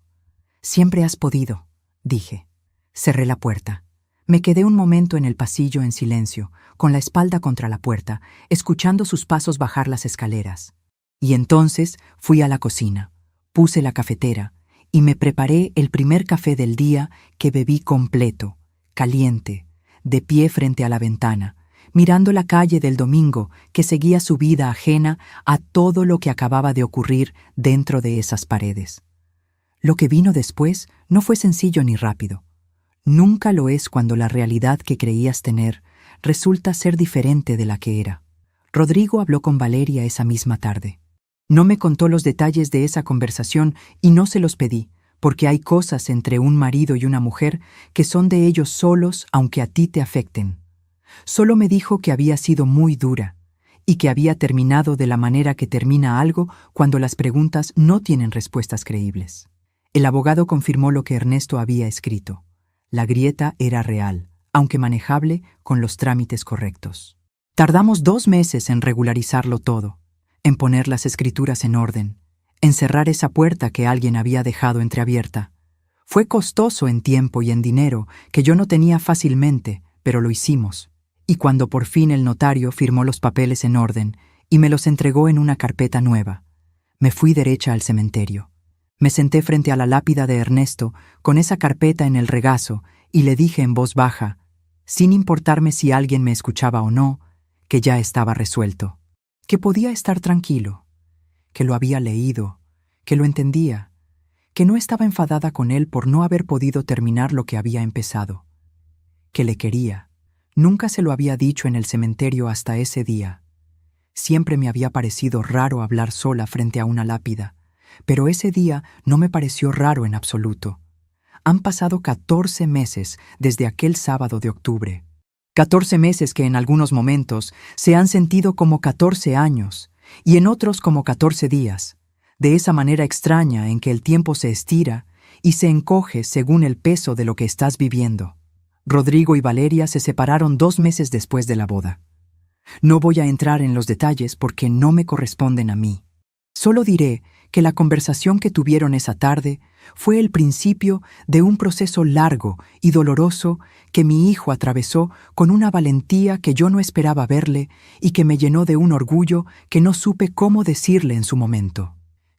Siempre has podido, dije. Cerré la puerta. Me quedé un momento en el pasillo en silencio, con la espalda contra la puerta, escuchando sus pasos bajar las escaleras. Y entonces fui a la cocina, puse la cafetera y me preparé el primer café del día que bebí completo, caliente, de pie frente a la ventana, mirando la calle del domingo que seguía su vida ajena a todo lo que acababa de ocurrir dentro de esas paredes. Lo que vino después no fue sencillo ni rápido. Nunca lo es cuando la realidad que creías tener resulta ser diferente de la que era. Rodrigo habló con Valeria esa misma tarde. No me contó los detalles de esa conversación y no se los pedí, porque hay cosas entre un marido y una mujer que son de ellos solos aunque a ti te afecten. Solo me dijo que había sido muy dura y que había terminado de la manera que termina algo cuando las preguntas no tienen respuestas creíbles. El abogado confirmó lo que Ernesto había escrito. La grieta era real, aunque manejable con los trámites correctos. Tardamos 2 meses en regularizarlo todo, en poner las escrituras en orden, en cerrar esa puerta que alguien había dejado entreabierta. Fue costoso en tiempo y en dinero, que yo no tenía fácilmente, pero lo hicimos. Y cuando por fin el notario firmó los papeles en orden y me los entregó en una carpeta nueva, me fui derecha al cementerio. Me senté frente a la lápida de Ernesto, con esa carpeta en el regazo, y le dije en voz baja, sin importarme si alguien me escuchaba o no, que ya estaba resuelto, que podía estar tranquilo, que lo había leído, que lo entendía, que no estaba enfadada con él por no haber podido terminar lo que había empezado, que le quería. Nunca se lo había dicho en el cementerio hasta ese día. Siempre me había parecido raro hablar sola frente a una lápida, pero ese día no me pareció raro en absoluto. Han pasado 14 meses desde aquel sábado de octubre. 14 meses que en algunos momentos se han sentido como 14 años y en otros como 14 días, de esa manera extraña en que el tiempo se estira y se encoge según el peso de lo que estás viviendo. Rodrigo y Valeria se separaron 2 meses después de la boda. No voy a entrar en los detalles porque no me corresponden a mí. Solo diré que la conversación que tuvieron esa tarde fue el principio de un proceso largo y doloroso que mi hijo atravesó con una valentía que yo no esperaba verle y que me llenó de un orgullo que no supe cómo decirle en su momento.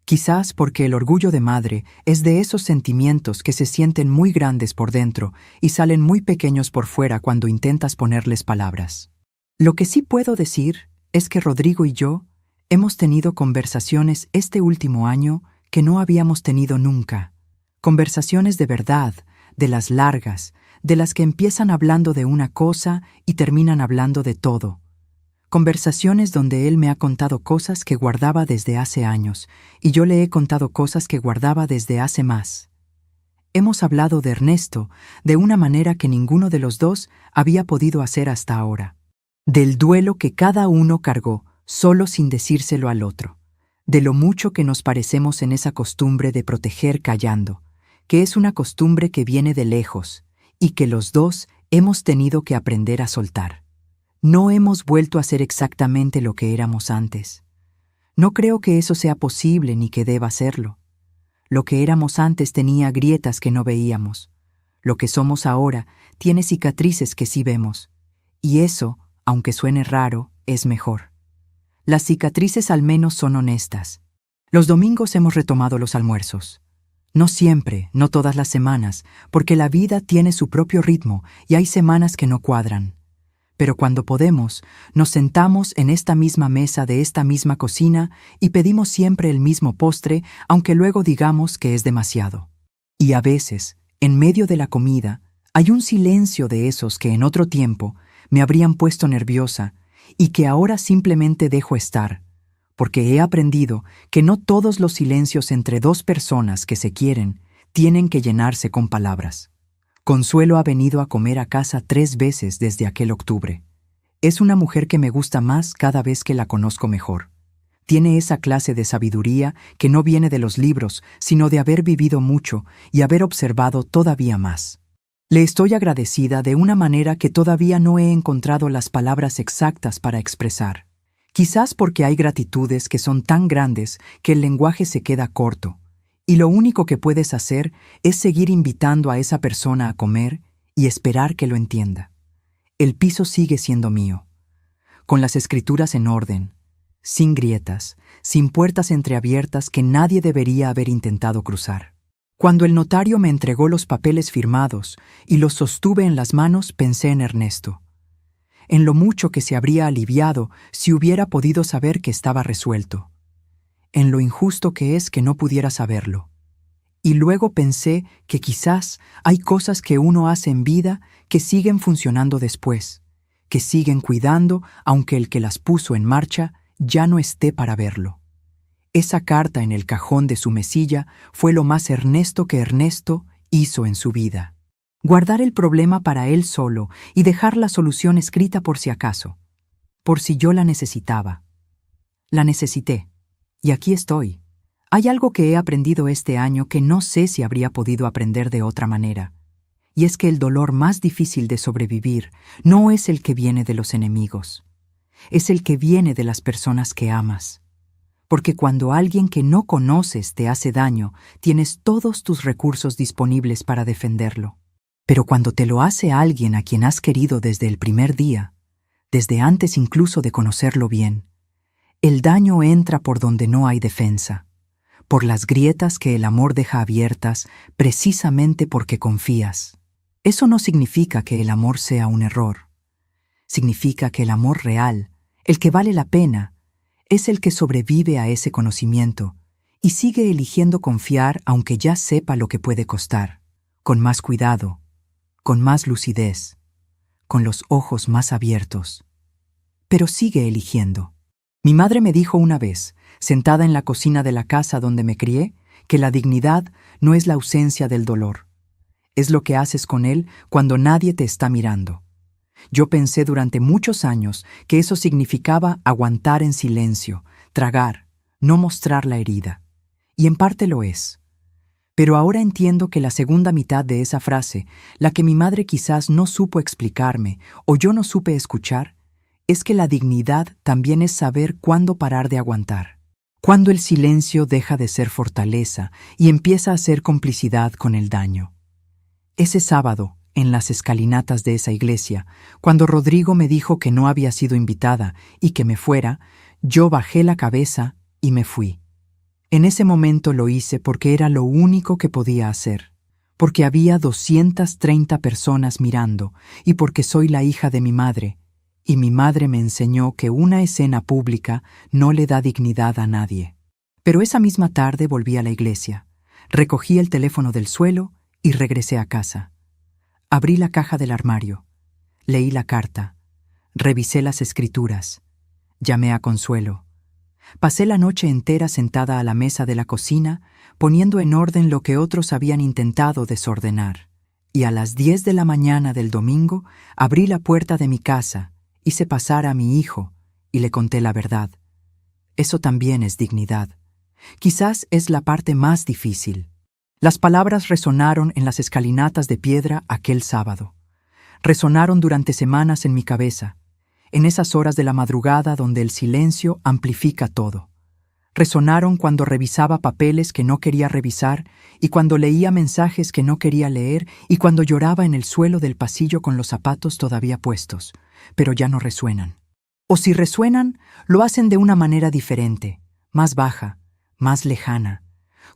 Quizás porque el orgullo de madre es de esos sentimientos que se sienten muy grandes por dentro y salen muy pequeños por fuera cuando intentas ponerles palabras. Lo que sí puedo decir es que Rodrigo y yo hemos tenido conversaciones este último año que no habíamos tenido nunca. Conversaciones de verdad, de las largas, de las que empiezan hablando de una cosa y terminan hablando de todo. Conversaciones donde él me ha contado cosas que guardaba desde hace años y yo le he contado cosas que guardaba desde hace más. Hemos hablado de Ernesto de una manera que ninguno de los dos había podido hacer hasta ahora. Del duelo que cada uno cargó, solo sin decírselo al otro. De lo mucho que nos parecemos en esa costumbre de proteger callando, que es una costumbre que viene de lejos y que los dos hemos tenido que aprender a soltar. No hemos vuelto a ser exactamente lo que éramos antes. No creo que eso sea posible ni que deba serlo. Lo que éramos antes tenía grietas que no veíamos. Lo que somos ahora tiene cicatrices que sí vemos. Y eso, aunque suene raro, es mejor. Las cicatrices al menos son honestas. Los domingos hemos retomado los almuerzos. No siempre, no todas las semanas, porque la vida tiene su propio ritmo y hay semanas que no cuadran. Pero cuando podemos, nos sentamos en esta misma mesa de esta misma cocina y pedimos siempre el mismo postre, aunque luego digamos que es demasiado. Y a veces, en medio de la comida, hay un silencio de esos que en otro tiempo me habrían puesto nerviosa y que ahora simplemente dejo estar, porque he aprendido que no todos los silencios entre dos personas que se quieren tienen que llenarse con palabras. Consuelo ha venido a comer a casa 3 veces desde aquel octubre. Es una mujer que me gusta más cada vez que la conozco mejor. Tiene esa clase de sabiduría que no viene de los libros, sino de haber vivido mucho y haber observado todavía más. Le estoy agradecida de una manera que todavía no he encontrado las palabras exactas para expresar. Quizás porque hay gratitudes que son tan grandes que el lenguaje se queda corto. Y lo único que puedes hacer es seguir invitando a esa persona a comer y esperar que lo entienda. El piso sigue siendo mío, con las escrituras en orden, sin grietas, sin puertas entreabiertas que nadie debería haber intentado cruzar. Cuando el notario me entregó los papeles firmados y los sostuve en las manos, pensé en Ernesto, en lo mucho que se habría aliviado si hubiera podido saber que estaba resuelto, en lo injusto que es que no pudiera saberlo. Y luego pensé que quizás hay cosas que uno hace en vida que siguen funcionando después, que siguen cuidando aunque el que las puso en marcha ya no esté para verlo. Esa carta en el cajón de su mesilla fue lo más Ernesto que Ernesto hizo en su vida. Guardar el problema para él solo y dejar la solución escrita por si acaso, por si yo la necesitaba. La necesité. Y aquí estoy. Hay algo que he aprendido este año que no sé si habría podido aprender de otra manera. Y es que el dolor más difícil de sobrevivir no es el que viene de los enemigos. Es el que viene de las personas que amas. Porque cuando alguien que no conoces te hace daño, tienes todos tus recursos disponibles para defenderlo. Pero cuando te lo hace alguien a quien has querido desde el primer día, desde antes incluso de conocerlo bien, el daño entra por donde no hay defensa, por las grietas que el amor deja abiertas precisamente porque confías. Eso no significa que el amor sea un error. Significa que el amor real, el que vale la pena, es el que sobrevive a ese conocimiento y sigue eligiendo confiar aunque ya sepa lo que puede costar, con más cuidado, con más lucidez, con los ojos más abiertos. Pero sigue eligiendo. Mi madre me dijo una vez, sentada en la cocina de la casa donde me crié, que la dignidad no es la ausencia del dolor. Es lo que haces con él cuando nadie te está mirando. Yo pensé durante muchos años que eso significaba aguantar en silencio, tragar, no mostrar la herida. Y en parte lo es. Pero ahora entiendo que la segunda mitad de esa frase, la que mi madre quizás no supo explicarme o yo no supe escuchar, es que la dignidad también es saber cuándo parar de aguantar. Cuando el silencio deja de ser fortaleza y empieza a ser complicidad con el daño. Ese sábado, en las escalinatas de esa iglesia, cuando Rodrigo me dijo que no había sido invitada y que me fuera, yo bajé la cabeza y me fui. En ese momento lo hice porque era lo único que podía hacer, porque había 230 personas mirando y porque soy la hija de mi madre, y mi madre me enseñó que una escena pública no le da dignidad a nadie. Pero esa misma tarde volví a la iglesia, recogí el teléfono del suelo y regresé a casa. Abrí la caja del armario, leí la carta, revisé las escrituras, llamé a Consuelo. Pasé la noche entera sentada a la mesa de la cocina, poniendo en orden lo que otros habían intentado desordenar. Y a las 10 de la mañana del domingo abrí la puerta de mi casa, hice pasar a mi hijo y le conté la verdad. Eso también es dignidad. Quizás es la parte más difícil. Las palabras resonaron en las escalinatas de piedra aquel sábado. Resonaron durante semanas en mi cabeza, en esas horas de la madrugada donde el silencio amplifica todo. Resonaron cuando revisaba papeles que no quería revisar y cuando leía mensajes que no quería leer y cuando lloraba en el suelo del pasillo con los zapatos todavía puestos, pero ya no resuenan. O si resuenan, lo hacen de una manera diferente, más baja, más lejana,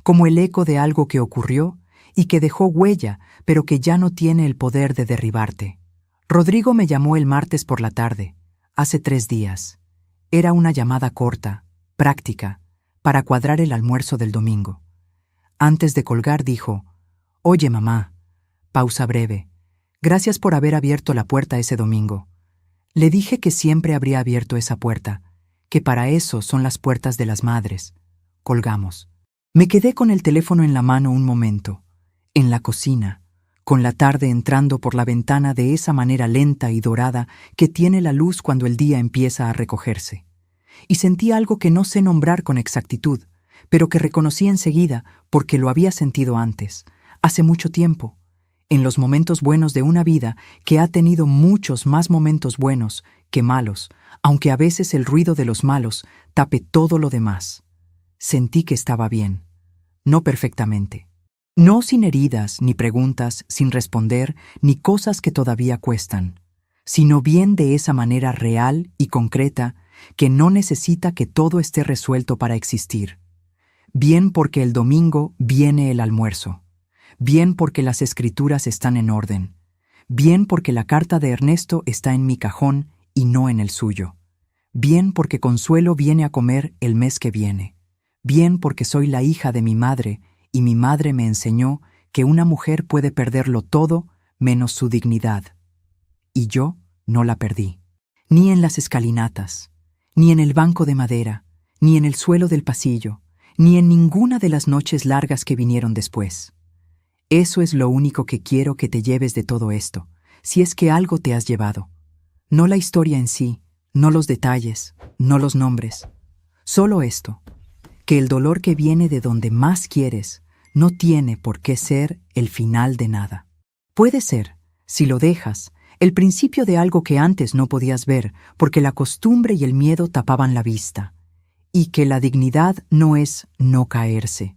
como el eco de algo que ocurrió y que dejó huella, pero que ya no tiene el poder de derribarte. Rodrigo me llamó el martes por la tarde, hace 3 días. Era una llamada corta, práctica, para cuadrar el almuerzo del domingo. Antes de colgar dijo: «Oye, mamá», pausa breve, «gracias por haber abierto la puerta ese domingo». Le dije que siempre habría abierto esa puerta, que para eso son las puertas de las madres. Colgamos. Me quedé con el teléfono en la mano un momento, en la cocina, con la tarde entrando por la ventana de esa manera lenta y dorada que tiene la luz cuando el día empieza a recogerse. Y sentí algo que no sé nombrar con exactitud, pero que reconocí enseguida porque lo había sentido antes, hace mucho tiempo, en los momentos buenos de una vida que ha tenido muchos más momentos buenos que malos, aunque a veces el ruido de los malos tape todo lo demás. Sentí que estaba bien, no perfectamente. No sin heridas, ni preguntas sin responder, ni cosas que todavía cuestan, sino bien de esa manera real y concreta que no necesita que todo esté resuelto para existir. Bien porque el domingo viene el almuerzo. Bien porque las escrituras están en orden. Bien porque la carta de Ernesto está en mi cajón y no en el suyo. Bien porque Consuelo viene a comer el mes que viene. Bien porque soy la hija de mi madre y mi madre me enseñó que una mujer puede perderlo todo menos su dignidad. Y yo no la perdí. Ni en las escalinatas, ni en el banco de madera, ni en el suelo del pasillo, ni en ninguna de las noches largas que vinieron después. Eso es lo único que quiero que te lleves de todo esto, si es que algo te has llevado. No la historia en sí, no los detalles, no los nombres. Solo esto, que el dolor que viene de donde más quieres no tiene por qué ser el final de nada. Puede ser, si lo dejas, el principio de algo que antes no podías ver porque la costumbre y el miedo tapaban la vista, y que la dignidad no es no caerse.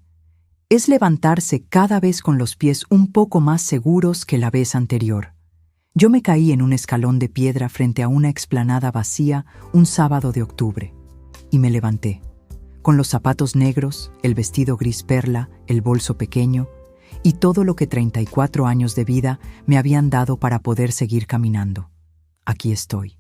Es levantarse cada vez con los pies un poco más seguros que la vez anterior. Yo me caí en un escalón de piedra frente a una explanada vacía un sábado de octubre, y me levanté, con los zapatos negros, el vestido gris perla, el bolso pequeño, y todo lo que 34 años de vida me habían dado para poder seguir caminando. Aquí estoy.